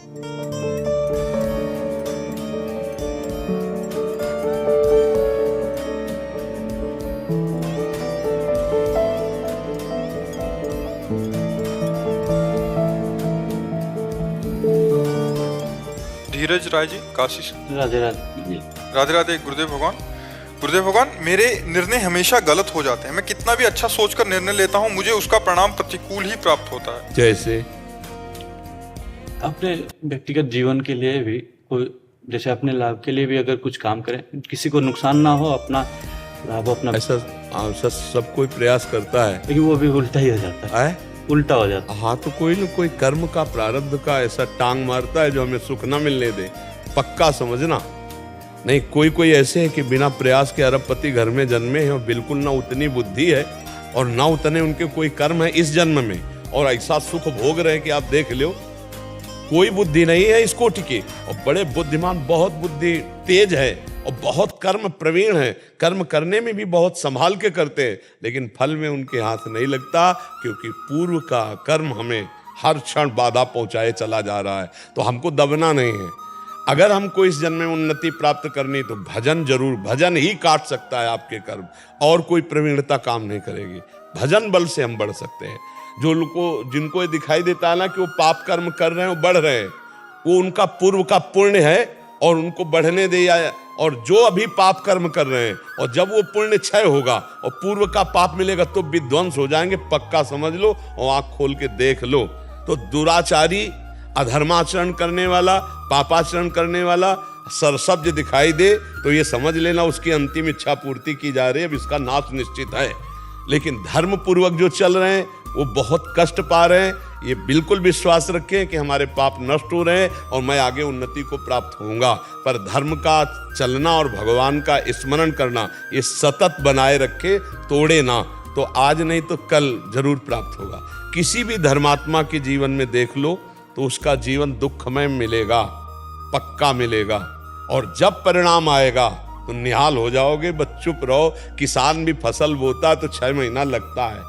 धीरज राय जी, काशी से। राधे राधे जी। राधे राधे। गुरुदेव भगवान, गुरुदेव भगवान, मेरे निर्णय हमेशा गलत हो जाते हैं। मैं कितना भी अच्छा सोचकर निर्णय लेता हूँ, मुझे उसका परिणाम प्रतिकूल ही प्राप्त होता है। जैसे अपने व्यक्तिगत जीवन के लिए भी कोई, जैसे अपने लाभ के लिए भी अगर कुछ काम करें, किसी को नुकसान ना हो, अपना लाभ अपना, ऐसा सब कोई प्रयास करता है, लेकिन वो भी उल्टा ही हो जाता है। उल्टा हो जाता है। हाँ, तो कोई न कोई कर्म का, प्रारब्ध का ऐसा टांग मारता है जो हमें सुख न मिलने दे। पक्का समझना। नहीं, कोई ऐसे है कि बिना प्रयास के अरबपति घर में जन्मे हैं और बिल्कुल ना उतनी बुद्धि है और ना उतने उनके कोई कर्म है इस जन्म में, और ऐसा सुख भोग रहे हैं कि आप देख लो, कोई बुद्धि नहीं है इस कोटि की, और बड़े बुद्धिमान, बहुत बुद्धि तेज है और बहुत कर्म प्रवीण है, कर्म करने में भी बहुत संभाल के करते हैं, लेकिन फल में उनके हाथ नहीं लगता, क्योंकि पूर्व का कर्म हमें हर क्षण बाधा पहुंचाए चला जा रहा है। तो हमको दबना नहीं है। अगर हमको इस जन्म में उन्नति प्राप्त करनी तो भजन जरूर, भजन ही काट सकता है आपके कर्म, और कोई प्रवीणता काम नहीं करेगी। भजन बल से हम बढ़ सकते हैं। जो लोग को, जिनको ये दिखाई देता है ना कि वो पाप कर्म कर रहे हैं, वो बढ़ रहे हैं, वो उनका पूर्व का पुण्य है और उनको बढ़ने दे। और जो अभी पाप कर्म कर रहे हैं, और जब वो पुण्य क्षय होगा और पूर्व का पाप मिलेगा तो विध्वंस हो जाएंगे, पक्का समझ लो और आंख खोल के देख लो। तो दुराचारी, अधर्माचरण करने वाला, पापाचरण करने वाला सरसब्ज दिखाई दे तो ये समझ लेना उसकी अंतिम इच्छा पूर्ति की जा रही है, अब इसका नाश निश्चित है। लेकिन धर्म पूर्वक जो चल रहे हैं वो बहुत कष्ट पा रहे हैं। ये बिल्कुल विश्वास रखें कि हमारे पाप नष्ट हो रहे हैं और मैं आगे उन्नति को प्राप्त होऊंगा। पर धर्म का चलना और भगवान का स्मरण करना ये सतत बनाए रखे, तोड़े ना, तो आज नहीं तो कल जरूर प्राप्त होगा। किसी भी धर्मात्मा के जीवन में देख लो तो उसका जीवन दुखमय मिलेगा, पक्का मिलेगा, और जब परिणाम आएगा तो निहाल हो जाओगे। बस चुप रहो। किसान भी फसल बोता तो 6 महीना लगता है।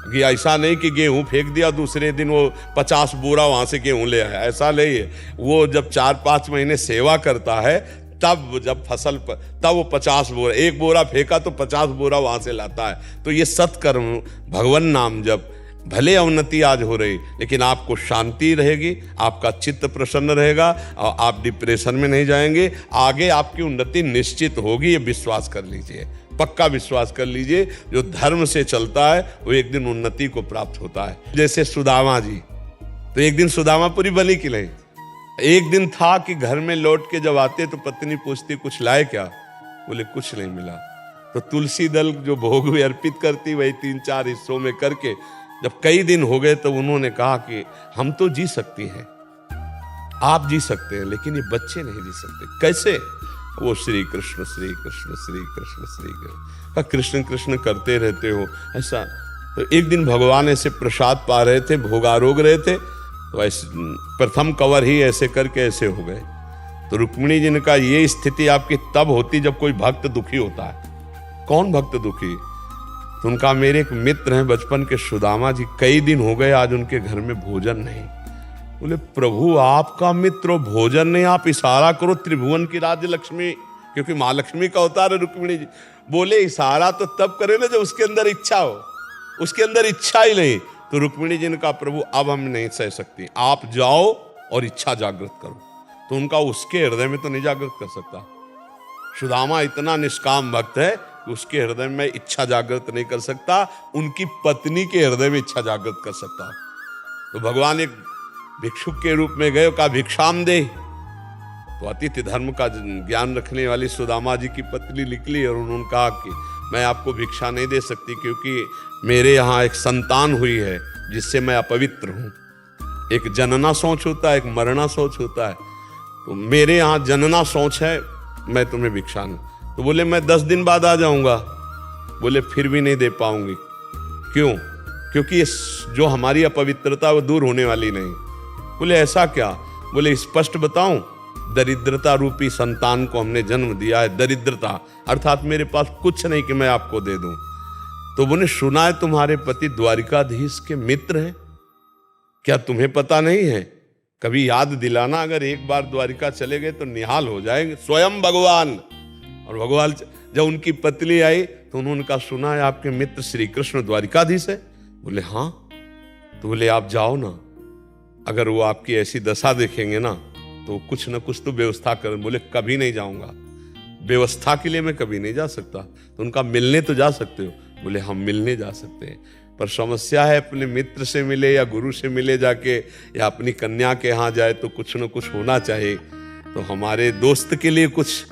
कि ऐसा नहीं कि गेहूं फेंक दिया दूसरे दिन वो 50 बोरा वहां से गेहूं ले आया, ऐसा नहीं है। वो जब 4-5 महीने सेवा करता है, तब जब फसल तब वो 50 बोरा, 1 बोरा फेंका तो 50 बोरा वहां से लाता है। तो ये सत्कर्म, भगवान नाम जब, भले अवनति आज हो रही, लेकिन आपको शांति रहेगी, आपका चित्त प्रसन्न रहेगा और आप डिप्रेशन में नहीं जाएंगे। आगे आपकी उन्नति निश्चित होगी, ये विश्वास कर लीजिए, पक्का विश्वास कर लीजिए। जो धर्म से चलता है वो एक दिन उन्नति को प्राप्त होता है। जैसे सुदामा जी, तो एक दिन सुदामापुरी बनी कि नहीं? एक दिन था कि घर में लौट के जब आते तो पत्नी पूछती कुछ लाए क्या? बोले कुछ नहीं मिला। तो तुलसी दल जो भोग में अर्पित करती, वही 3-4 हिस्सों में करके जब कई दिन हो गए तो उन्होंने कहा कि हम तो जी सकती हैं, आप जी सकते हैं, लेकिन ये बच्चे नहीं जी सकते। कैसे? वो श्री कृष्ण श्री कृष्ण श्री कृष्ण श्री कृष्ण, कृष्ण कृष्ण करते रहते हो ऐसा। तो एक दिन भगवान ऐसे प्रसाद पा रहे थे, भोगारोग रहे थे, तो ऐसे प्रथम कवर ही ऐसे करके ऐसे हो गए। तो रुक्मिणी जी ने कहा ये स्थिति आपकी तब होती जब कोई भक्त दुखी होता है। कौन भक्त दुखी? तो उनका, मेरे एक मित्र हैं बचपन के सुदामा जी, कई दिन हो गए आज उनके घर में भोजन नहीं। बोले प्रभु आपका मित्र भोजन नहीं, आप इशारा करो त्रिभुवन की राज्य लक्ष्मी, क्योंकि माँ लक्ष्मी का अवतार है रुक्मिणी जी। बोले इशारा तो तब करे ना जब उसके अंदर इच्छा हो, उसके अंदर इच्छा ही नहीं। तो रुक्मिणी जी ने कहा प्रभु अब हम नहीं सह सकती, आप जाओ और इच्छा जागृत करो। तो उनका उसके हृदय में तो नहीं जागृत कर सकता। सुदामा इतना निष्काम भक्त है, उसके हृदय में इच्छा जागृत नहीं कर सकता, उनकी पत्नी के हृदय में इच्छा जागृत कर सकता। तो भगवान एक भिक्षुक के रूप में गए, कहा भिक्षाम दे। तो अतिथि धर्म का ज्ञान रखने वाली सुदामा जी की पत्नी निकली और उन्होंने कहा कि मैं आपको भिक्षा नहीं दे सकती, क्योंकि मेरे यहाँ एक संतान हुई है जिससे मैं अपवित्र हूँ। एक जनना सोच होता है, एक मरना सोच होता है। तो मेरे यहाँ जनना सोच है, मैं तुम्हें भिक्षा नहीं। तो बोले मैं 10 दिन बाद आ जाऊंगा। बोले फिर भी नहीं दे पाऊंगी। क्यों? क्योंकि जो हमारी अपवित्रता वो दूर होने वाली नहीं। बोले ऐसा क्या? बोले स्पष्ट बताऊं, दरिद्रता रूपी संतान को हमने जन्म दिया है। दरिद्रता अर्थात मेरे पास कुछ नहीं कि मैं आपको दे दूं। तो बोले सुना है तुम्हारे पति द्वारिकाधीश के मित्र हैं, क्या तुम्हें पता नहीं है? कभी याद दिलाना, अगर एक बार द्वारिका चले गए तो निहाल हो जाएंगे स्वयं भगवान। और भगवान जब उनकी पत्नी आई तो उन्होंने कहा, सुना है आपके मित्र श्री कृष्ण द्वारिकाधीश है? बोले हाँ। तो बोले आप जाओ ना, अगर वो आपकी ऐसी दशा देखेंगे ना तो कुछ ना कुछ तो व्यवस्था कर। बोले कभी नहीं जाऊंगा, व्यवस्था के लिए मैं कभी नहीं जा सकता। तो उनका मिलने तो जा सकते हो? बोले हम मिलने जा सकते हैं, पर समस्या है अपने मित्र से मिले या गुरु से मिले जाके, या अपनी कन्या के यहाँ जाए तो कुछ न कुछ होना चाहिए। तो हमारे दोस्त के लिए कुछ,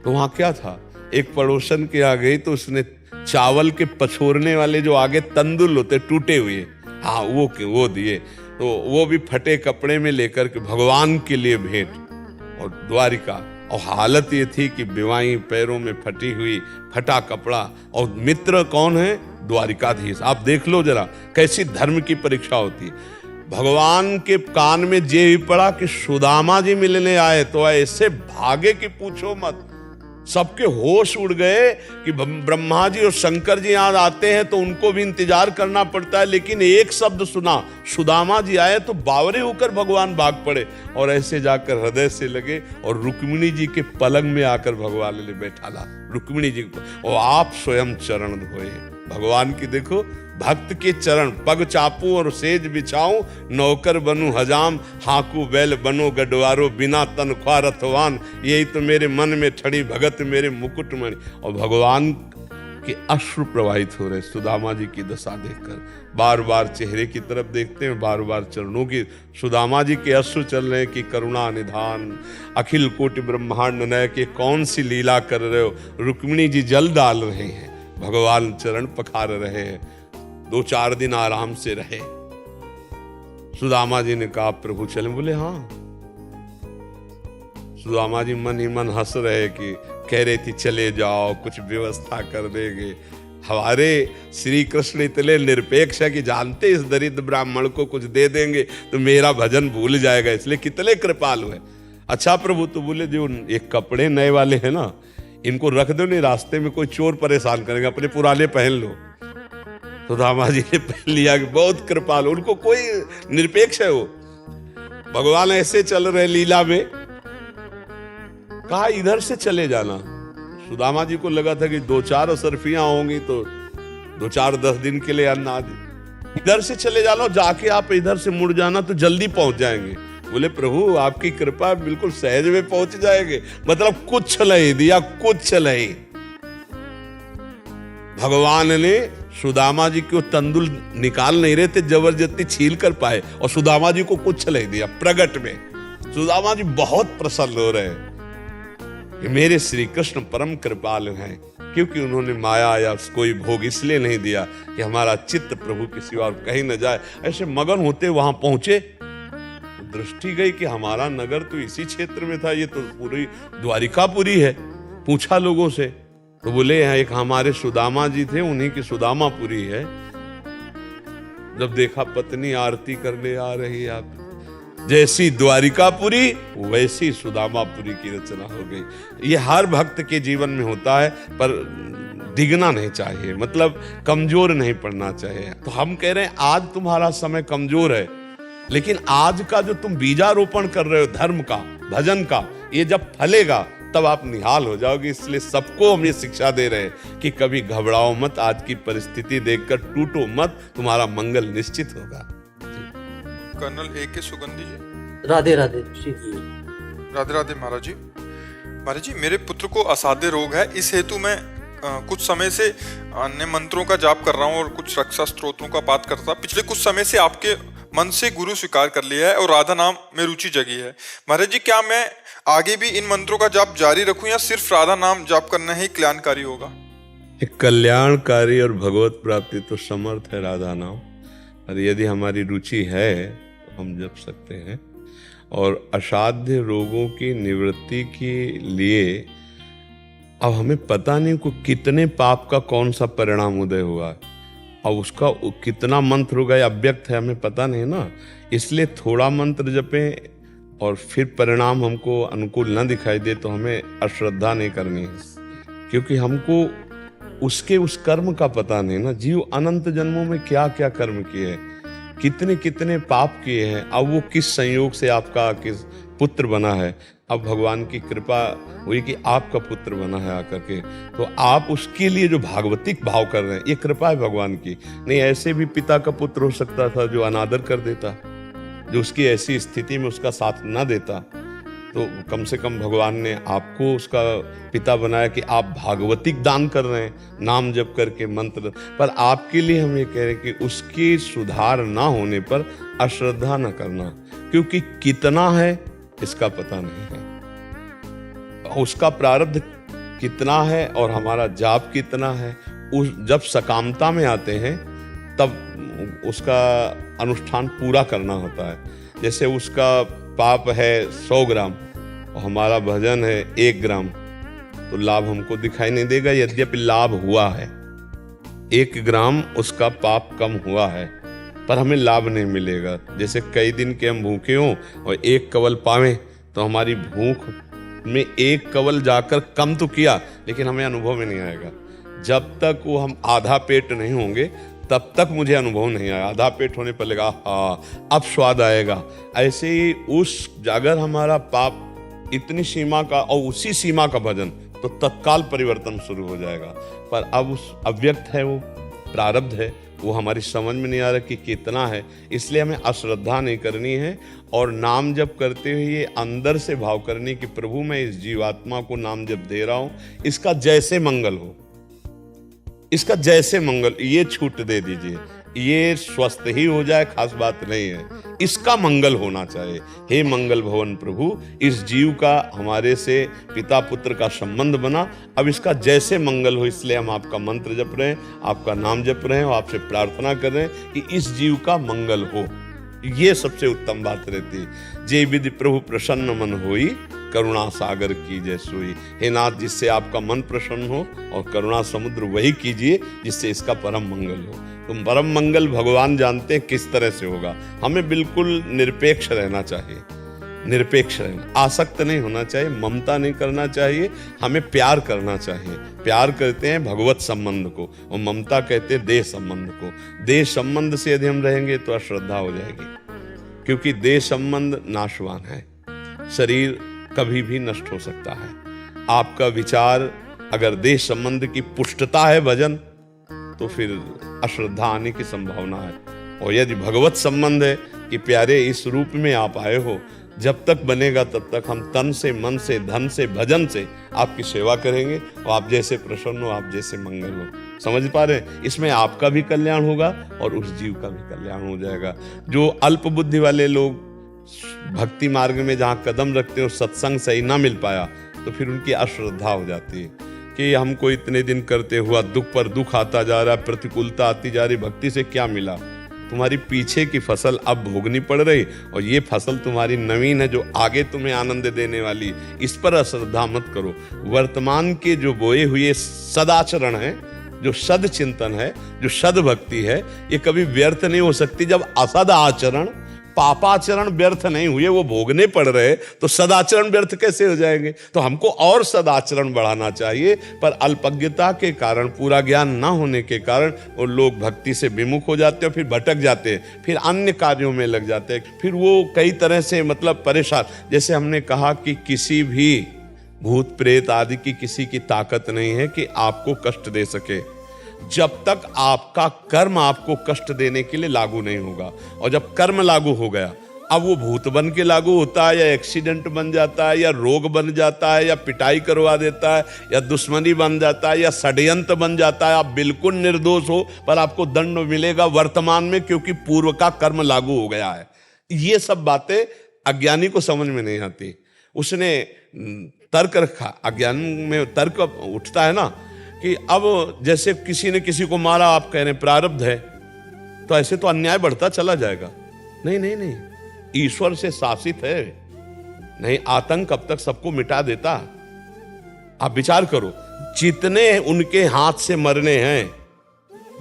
तो वहां क्या था, एक पड़ोसन के आ गई तो उसने चावल के पछोरने वाले जो आगे तंदुल होते टूटे हुए, हाँ वो दिए। तो वो भी फटे कपड़े में लेकर के भगवान के लिए भेंट, और द्वारिका। और हालत ये थी कि बिवाई पैरों में फटी हुई, फटा कपड़ा, और मित्र कौन है? द्वारिकाधीश। आप देख लो जरा कैसी धर्म की परीक्षा होती है। भगवान के कान में जे ही पड़ा कि सुदामा जी मिलने आए, तो ऐसे भागे कि पूछो मत। सबके होश उड़ गए कि ब्रह्मा जी और शंकर जी यहाँ आते हैं तो उनको भी इंतजार करना पड़ता है, लेकिन एक शब्द सुना सुदामा जी आए तो बावरे होकर भगवान भाग पड़े, और ऐसे जाकर हृदय से लगे और रुक्मिणी जी के पलंग में आकर भगवान ने बैठा ला रुक्मिणी जी को, और आप स्वयं चरण धोए भगवान की। देखो भक्त के चरण, पग चापू और सेज बिछाऊं, नौकर बनूं हजाम, हाकू बैल बनो गडवारो, बिना तनख्वाह रथवान, यही तो मेरे मन में ठड़ी भगत मेरे मुकुटमणि। और भगवान के अश्रु प्रवाहित हो रहे सुदामा जी की दशा देखकर। बार बार चेहरे की तरफ देखते हैं, बार बार चरणों की। सुदामा जी के अश्रु चल रहे कि करुणा निधान, अखिल कोटि ब्रह्मांड नय के कौन सी लीला कर रहे हो। रुक्मिणी जी जल डाल रहे हैं, भगवान चरण पखार रहे हैं। 2-4 दिन आराम से रहे। सुदामा जी ने कहा प्रभु चलें? बोले हाँ। सुदामा जी मन ही मन हंस रहे कि कह रही थी चले जाओ, कुछ व्यवस्था कर देंगे। हमारे श्री कृष्ण इतने निरपेक्ष है कि जानते इस दरिद्र ब्राह्मण को कुछ दे देंगे तो मेरा भजन भूल जाएगा, इसलिए कितने कृपालु है। अच्छा प्रभु, तो बोले जो ये कपड़े नए वाले हैं ना, इनको रख दो, नहीं रास्ते में कोई चोर परेशान करेंगे, अपने पुराने पहन लो। तो रामा जी ने पहन लिया कि बहुत कृपालु, उनको कोई निरपेक्ष है वो। भगवान ऐसे चल रहे लीला में, कहा इधर से चले जाना। सुदामा जी को लगा था कि 2-4 असरफियां होंगी तो 2-4-10 दिन के लिए अन्न आदि, इधर से चले जाना, जाके आप इधर से मुड़ जाना तो जल्दी पहुंच जाएंगे। बोले प्रभु आपकी कृपा, बिल्कुल सहज में पहुंच जाएंगे। मतलब कुछ नहीं दिया, कुछ नहीं। भगवान ने सुदामा जी को तंदुल निकाल नहीं रहे थे, जबरदस्ती छील कर पाए, और सुदामा जी को कुछ नहीं दिया। प्रगट में सुदामा जी बहुत प्रसन्न हो रहे हैं कि मेरे श्री कृष्ण परम कृपालु हैं, क्योंकि उन्होंने माया या कोई भोग इसलिए नहीं दिया कि हमारा चित्त प्रभु किसी और कहीं न जाए। ऐसे मगन होते वहां पहुंचे, दृष्टि गई कि हमारा नगर तो इसी क्षेत्र में था, ये तो पूरी द्वारिकापुरी है। पूछा लोगों से तो बोले एक हमारे सुदामा जी थे, उन्हीं की सुदामापुरी है। जब देखा पत्नी आरती करने आ रही, आप जैसी द्वारिकापुरी वैसी सुदामापुरी की रचना हो गई। ये हर भक्त के जीवन में होता है, पर डिगना नहीं चाहिए, मतलब कमजोर नहीं पड़ना चाहिए। तो हम कह रहे हैं आज तुम्हारा समय कमजोर है, लेकिन आज का जो तुम बीजारोपण कर रहे हो धर्म का, भजन का, ये जब फलेगा तब आप निहाल हो जाओगे। इसलिए सबको हम ये शिक्षा दे रहे हैं कि कभी घबराओ मत, आज की परिस्थिति देखकर टूटो मत, तुम्हारा मंगल निश्चित होगा। Colonel A.K. सुगंधी जी, राधे राधे। राधे राधे महाराज जी। महाराज जी, मेरे पुत्र को असाध्य रोग है, इस हेतु मैं कुछ समय से अन्य मंत्रों का जाप कर रहा हूँ और कुछ रक्षा स्तोत्रों का पाठ करता। पिछले कुछ समय से आपके मन से गुरु स्वीकार कर लिया है और राधा नाम में रुचि जगी है। महाराज जी, क्या मैं आगे भी इन मंत्रों का जाप जारी रखूं या सिर्फ राधा नाम जाप करना ही कल्याणकारी होगा? एक कल्याणकारी और भगवत प्राप्ति तो समर्थ है राधा नाम, और यदि हमारी रुचि है तो हम जप सकते हैं। और असाध्य रोगों की निवृत्ति के लिए अब हमें पता नहीं को कितने पाप का कौन सा परिणाम उदय हुआ, और उसका कितना मंत्र होगा अव्यक्त है, हमें पता नहीं ना। इसलिए थोड़ा मंत्र जपें और फिर परिणाम हमको अनुकूल न दिखाई दे तो हमें अश्रद्धा नहीं करनी है, क्योंकि हमको उसके उस कर्म का पता नहीं ना। जीव अनंत जन्मों में क्या क्या कर्म किए, कितने कितने पाप किए हैं, अब वो किस संयोग से आपका किस पुत्र बना है। अब भगवान की कृपा हुई कि आपका पुत्र बना है आकर के, तो आप उसके लिए जो भागवतिक भाव कर रहे हैं, ये कृपा है भगवान की। नहीं ऐसे भी पिता का पुत्र हो सकता था जो अनादर कर देता, जो उसकी ऐसी स्थिति में उसका साथ ना देता। तो कम से कम भगवान ने आपको उसका पिता बनाया कि आप भागवतिक दान कर रहे हैं, नाम जप करके मंत्र। पर आपके लिए हम ये कह रहे हैं कि उसकी सुधार ना होने पर अश्रद्धा न करना, क्योंकि कितना है इसका पता नहीं है, उसका प्रारब्ध कितना है और हमारा जाप कितना है। जब सकामता में आते हैं तब उसका अनुष्ठान पूरा करना होता है। जैसे उसका पाप है 100 ग्राम और हमारा भजन है 1 ग्राम, तो लाभ हमको दिखाई नहीं देगा, यद्यपि लाभ हुआ है। 1 ग्राम उसका पाप कम हुआ है, पर हमें लाभ नहीं मिलेगा। जैसे कई दिन के हम भूखे हों और 1 कवल पावें, तो हमारी भूख में 1 कवल जाकर कम तो किया, लेकिन हमें अनुभव में नहीं आएगा। जब तक वो हम आधा पेट नहीं होंगे तब तक मुझे अनुभव नहीं आया। आधा पेट होने पर लगा हाँ अब स्वाद आएगा। ऐसे ही अगर हमारा पाप इतनी सीमा का और उसी सीमा का भजन, तो तत्काल परिवर्तन शुरू हो जाएगा। पर अब उस अव्यक्त है, वो प्रारब्ध है, वो हमारी समझ में नहीं आ रहा कि कितना है। इसलिए हमें अश्रद्धा नहीं करनी है और नाम जप करते हुए ये अंदर से भाव करनी कि प्रभु मैं इस जीवात्मा को नाम जप दे रहा हूं, इसका जैसे मंगल हो, इसका जैसे मंगल, ये छूट दे दीजिए, ये स्वस्थ ही हो जाए खास बात नहीं है, इसका मंगल होना चाहिए। हे मंगल भवन प्रभु, इस जीव का हमारे से पिता पुत्र का संबंध बना, अब इसका जैसे मंगल हो, इसलिए हम आपका मंत्र जप रहे हैं, आपका नाम जप रहे हैं और आपसे प्रार्थना कर रहे हैं कि इस जीव का मंगल हो। ये सबसे उत्तम बात रहती है। जे विधि प्रभु प्रसन्न मन होई, करुणा सागर कीजिए सोई। हे नाथ, जिससे आपका मन प्रसन्न हो और करुणा समुद्र वही कीजिए जिससे इसका परम मंगल हो। तो परम मंगल भगवान जानते हैं किस तरह से होगा। हमें बिल्कुल निरपेक्ष रहना चाहिए, निरपेक्ष रहना, आसक्त नहीं होना चाहिए, ममता नहीं करना चाहिए, हमें प्यार करना चाहिए। प्यार करते हैं भगवत संबंध को और ममता कहते हैं देह संबंध को। देह संबंध से यदि हम रहेंगे तो अश्रद्धा हो जाएगी, क्योंकि देह संबंध नाशवान है, शरीर कभी भी नष्ट हो सकता है। आपका विचार अगर देह संबंध की पुष्टता है भजन, तो फिर अश्रद्धा आने की संभावना है। और यदि भगवत संबंध है कि प्यारे इस रूप में आप आए हो, जब तक बनेगा तब तक हम तन से, मन से, धन से, भजन से आपकी सेवा करेंगे और आप जैसे प्रसन्न हो, आप जैसे मंगल हो। समझ पा रहे हैं? इसमें आपका भी कल्याण होगा और उस जीव का भी कल्याण हो जाएगा। जो अल्प बुद्धि वाले लोग भक्ति मार्ग में जहाँ कदम रखते हो, सत्संग सही ना मिल पाया, तो फिर उनकी अश्रद्धा हो जाती है कि हमको इतने दिन करते हुआ दुख पर दुख आता जा रहा है, प्रतिकूलता आती जा रही, भक्ति से क्या मिला? तुम्हारी पीछे की फसल अब भोगनी पड़ रही और ये फसल तुम्हारी नवीन है जो आगे तुम्हें आनंद देने वाली। इस पर अश्रद्धा मत करो। वर्तमान के जो बोए हुए सदाचरण है, जो सद चिंतन है, जो सद भक्ति है, ये कभी व्यर्थ नहीं हो सकती। जब असद आचरण, पापाचरण व्यर्थ नहीं हुए, वो भोगने पड़ रहे, तो सदाचरण व्यर्थ कैसे हो जाएंगे? तो हमको और सदाचरण बढ़ाना चाहिए। पर अल्पज्ञता के कारण, पूरा ज्ञान ना होने के कारण वो लोग भक्ति से विमुख हो जाते हैं, फिर भटक जाते हैं, फिर अन्य कार्यों में लग जाते हैं, फिर वो कई तरह से मतलब परेशान। जैसे हमने कहा कि किसी भी भूत प्रेत आदि की किसी की ताकत नहीं है कि आपको कष्ट दे सके, जब तक आपका कर्म आपको कष्ट देने के लिए लागू नहीं होगा। और जब कर्म लागू हो गया, अब वो भूत बन के लागू होता है, या एक्सीडेंट बन जाता है, या रोग बन जाता है, या पिटाई करवा देता है, या दुश्मनी बन जाता है, या षड्यंत्र बन जाता है। आप बिल्कुल निर्दोष हो पर आपको दंड मिलेगा वर्तमान में, क्योंकि पूर्व का कर्म लागू हो गया है। ये सब बातें अज्ञानी को समझ में नहीं आती। उसने तर्क रखा, अज्ञान में तर्क उठता है ना कि अब जैसे किसी ने किसी को मारा, आप कह रहे हैं प्रारब्ध है, तो ऐसे तो अन्याय बढ़ता चला जाएगा। नहीं नहीं नहीं, ईश्वर से शासित है। नहीं, आतंक अब तक सबको मिटा देता। आप विचार करो, जितने उनके हाथ से मरने हैं,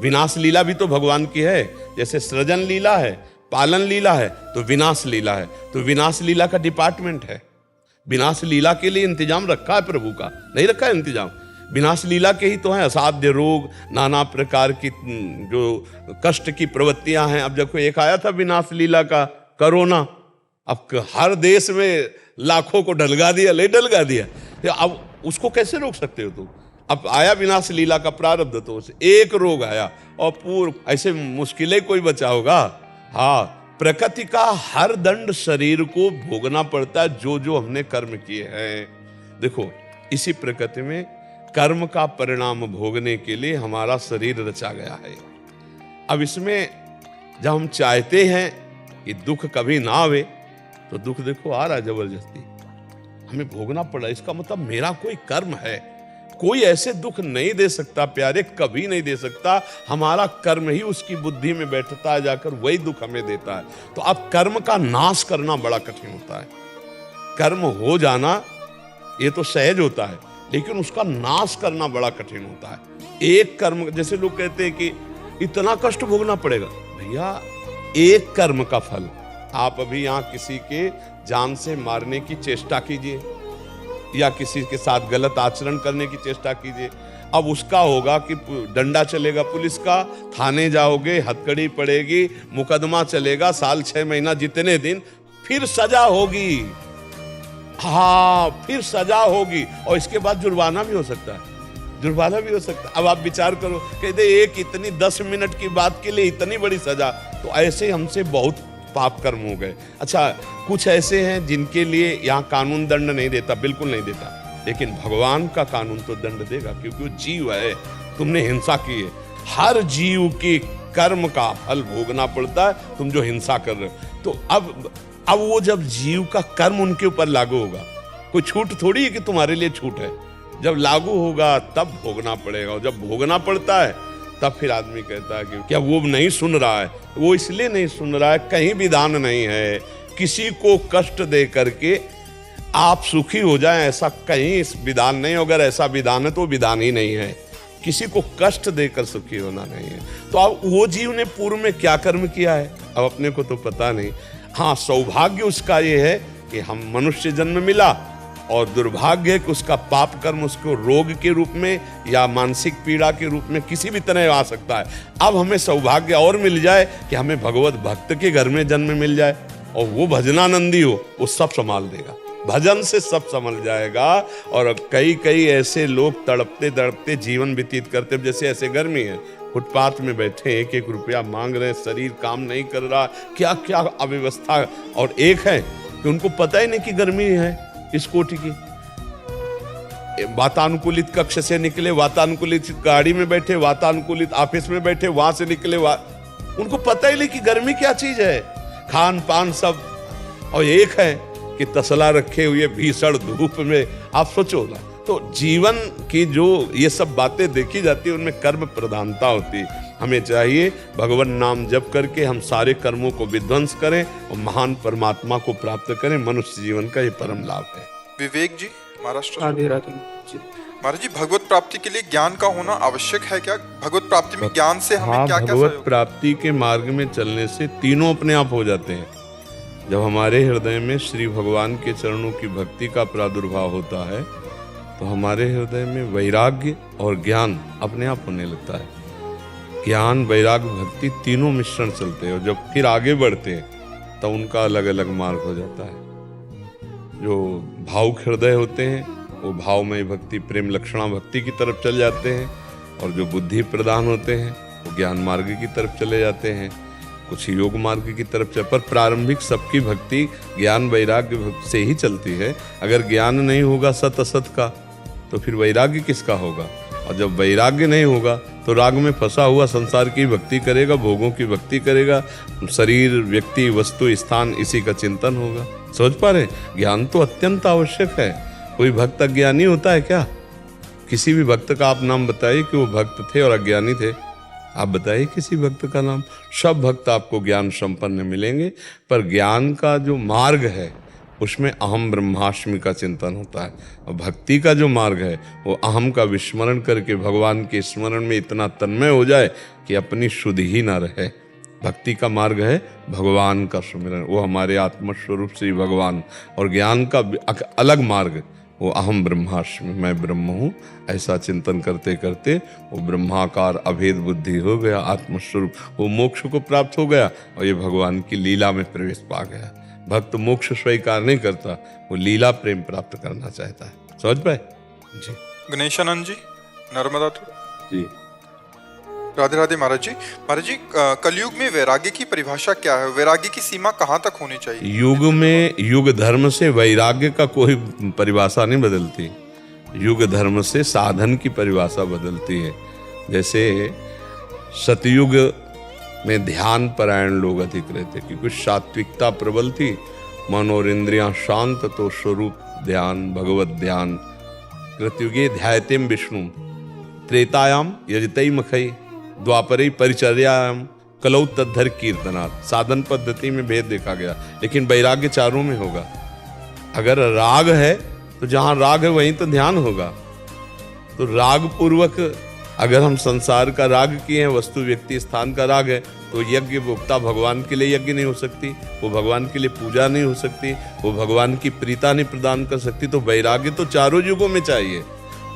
विनाश लीला भी तो भगवान की है। जैसे सृजन लीला है, पालन लीला है, तो विनाश लीला है। तो विनाश लीला का डिपार्टमेंट है। विनाश लीला के लिए इंतजाम रखा है प्रभु का, नहीं रखा है इंतजाम? विनाश लीला के ही तो हैं, असाध्य रोग, नाना प्रकार की जो कष्ट की प्रवृत्तियां हैं। अब देखो एक आया था विनाश लीला का कोरोना, अब हर देश में लाखों को डलगा दिया, ले डलगा दिया। अब उसको कैसे रोक सकते हो तुम? अब आया विनाश लीला का प्रारब्ध, तो उसे एक रोग आया और पूर्व ऐसे मुश्किलें कोई बचा होगा? हाँ, प्रकृति का हर दंड शरीर को भोगना पड़ता है, जो जो हमने कर्म किए हैं। देखो इसी प्रकृति में कर्म का परिणाम भोगने के लिए हमारा शरीर रचा गया है। अब इसमें जब हम चाहते हैं कि दुख कभी ना आवे, तो दुख देखो आ रहा है जबरदस्ती, हमें भोगना पड़ा। इसका मतलब मेरा कोई कर्म है। कोई ऐसे दुख नहीं दे सकता प्यारे, कभी नहीं दे सकता। हमारा कर्म ही उसकी बुद्धि में बैठता है, जाकर वही दुख हमें देता है। तो अब कर्म का नाश करना बड़ा कठिन होता है। कर्म हो जाना ये तो सहज होता है, लेकिन उसका नाश करना बड़ा कठिन होता है। एक कर्म, जैसे लोग कहते हैं कि इतना कष्ट भोगना पड़ेगा, भैया एक कर्म का फल। आप अभी यहाँ किसी के जान से मारने की चेष्टा कीजिए या किसी के साथ गलत आचरण करने की चेष्टा कीजिए। अब उसका होगा कि डंडा चलेगा पुलिस का, थाने जाओगे, हथकड़ी पड़ेगी, मुकदमा चलेगा, साल 6 महीना जितने दिन, फिर सजा होगी। हाँ, फिर सजा होगी और इसके बाद जुर्माना भी हो सकता है, जुर्माना भी हो सकता है। अब आप विचार करो, कहते एक इतनी 10 मिनट की बात के लिए इतनी बड़ी सजा, तो ऐसे हमसे बहुत पाप कर्म हो गए। अच्छा, कुछ ऐसे हैं जिनके लिए यहाँ कानून दंड नहीं देता, बिल्कुल नहीं देता, लेकिन भगवान का कानून तो दंड देगा, क्योंकि वो जीव है, तुमने हिंसा की है। हर जीव के कर्म का फल भोगना पड़ता है, तुम जो हिंसा कर रहे हो। तो अब वो जब जीव का कर्म उनके ऊपर लागू होगा, कोई छूट थोड़ी है कि तुम्हारे लिए छूट है। जब लागू होगा तब भोगना पड़ेगा, और जब भोगना पड़ता है तब फिर आदमी कहता है कि क्या वो नहीं सुन रहा है? वो इसलिए नहीं सुन रहा है, कहीं विधान नहीं है किसी को कष्ट दे करके आप सुखी हो जाएं, ऐसा कहीं इस विधान नहीं। अगर ऐसा विधान है तो विधान ही नहीं है, किसी को कष्ट देकर सुखी होना नहीं है। तो अब वो जीव ने पूर्व में क्या कर्म किया है, अब अपने को तो पता नहीं। हाँ, सौभाग्य उसका ये है कि हम मनुष्य जन्म मिला, और दुर्भाग्य है कि उसका पाप कर्म उसको रोग के रूप में या मानसिक पीड़ा के रूप में किसी भी तरह आ सकता है। अब हमें सौभाग्य और मिल जाए कि हमें भगवत भक्त के घर में जन्म मिल जाए, और वो भजनानंदी हो, वो सब संभाल देगा, भजन से सब संभल जाएगा। और कई ऐसे लोग तड़पते तड़पते जीवन व्यतीत करते, जैसे ऐसे गर्मी है, फुटपाथ में बैठे 1-1 रुपया मांग रहे, शरीर काम नहीं कर रहा, क्या क्या अव्यवस्था। और एक है कि उनको पता ही नहीं कि गर्मी है इस कोटि की। वातानुकूलित कक्ष से निकले, वातानुकूलित गाड़ी में बैठे, वातानुकूलित ऑफिस में बैठे, वहां से निकले, उनको पता ही नहीं कि गर्मी क्या चीज है, खान पान सब। और एक है कि तसला रखे हुए भीषण धूप में, आप सोचो ना। तो जीवन की जो ये सब बातें देखी जाती है, उनमें कर्म प्रधानता होती है। हमें चाहिए भगवान नाम जप करके हम सारे कर्मों को विध्वंस करें और महान परमात्मा को प्राप्त करें। मनुष्य जीवन का ये परम लाभ है। विवेक जी, महाराष्ट्र। राधे राधे जी। महाराज जी, भगवत प्राप्ति के लिए ज्ञान का होना आवश्यक है क्या? भगवत प्राप्ति में ज्ञान से हमें क्या क्या भगवत प्राप्ति के मार्ग में चलने से तीनों अपने आप हो जाते हैं। जब हमारे हृदय में श्री भगवान के चरणों की भक्ति का प्रादुर्भाव होता है, तो हमारे हृदय में वैराग्य और ज्ञान अपने आप होने लगता है। ज्ञान, वैराग्य, भक्ति तीनों मिश्रण चलते हैं, और जब फिर आगे बढ़ते हैं तो उनका अलग अलग मार्ग हो जाता है। जो भावुक हृदय होते हैं वो भावमय भक्ति, प्रेम लक्षणा भक्ति की तरफ चल जाते हैं, और जो बुद्धि प्रधान होते हैं वो ज्ञान मार्ग की तरफ चले जाते हैं, कुछ योग मार्ग की तरफ पर प्रारंभिक सबकी भक्ति ज्ञान वैराग्य भक्ति से ही चलती है। अगर ज्ञान नहीं होगा सत असत का, तो फिर वैराग्य किसका होगा? और जब वैराग्य नहीं होगा तो राग में फंसा हुआ संसार की भक्ति करेगा, भोगों की भक्ति करेगा, शरीर, व्यक्ति, वस्तु, स्थान, इसी का चिंतन होगा। सोच पा रहे? ज्ञान तो अत्यंत आवश्यक है। कोई भक्त अज्ञानी होता है क्या? किसी भी भक्त का आप नाम बताइए कि वो भक्त थे और अज्ञानी थे। आप बताइए किसी भक्त का नाम। सब भक्त आपको ज्ञान संपन्न मिलेंगे, पर ज्ञान का जो मार्ग है उसमें अहम ब्रह्मास्मि का चिंतन होता है। और भक्ति का जो मार्ग है वो अहम का विस्मरण करके भगवान के स्मरण में इतना तन्मय हो जाए कि अपनी शुद्धि ही ना रहे। भक्ति का मार्ग है भगवान का सुमिरन, वो हमारे आत्मस्वरूप श्री भगवान। और ज्ञान का अलग मार्ग वो अहम ब्रह्मास्मि, मैं ब्रह्म हूँ, ऐसा चिंतन करते करते वो ब्रह्माकार अभेद बुद्धि हो गया, आत्मस्वरूप वो मोक्ष को प्राप्त हो गया और ये भगवान की लीला में प्रवेश पा गया। भक्त मोक्ष स्वीकार नहीं करता, वो लीला प्रेम प्राप्त करना चाहता है। समझ पाए जी। गणेशानंद जी, नर्मदा तो जी। राधे राधे महाराज जी। महाराज जी, कलयुग में वैराग्य की परिभाषा क्या है? वैराग्य की सीमा कहाँ तक होनी चाहिए? युग में युग धर्म से वैराग्य का कोई परिभाषा नहीं बदलती, युग धर्म से साधन की परिभाषा बदलती है। जैसे सतयुग में ध्यान परायण लोग अधिक रहते, क्योंकि सात्विकता प्रबल थी, मन और इंद्रियां शांत, तो स्वरूप ध्यान, भगवत ध्यान। कृतयुगे ध्यायतेम विष्णु, त्रेतायाम यजतई मखई, द्वापरे परिचर्यायाम, कलौ तद्धर कीर्तनात्। साधन पद्धति में भेद देखा गया, लेकिन वैराग्य चारों में होगा। अगर राग है तो जहां राग है वहीं तो ध्यान होगा। तो राग पूर्वक अगर हम संसार का राग किए हैं, वस्तु व्यक्ति स्थान का राग है, तो यज्ञ भोक्ता भगवान के लिए यज्ञ नहीं हो सकती, वो भगवान के लिए पूजा नहीं हो सकती, वो भगवान की प्रीता नहीं प्रदान कर सकती। तो वैराग्य तो चारों युगों में चाहिए।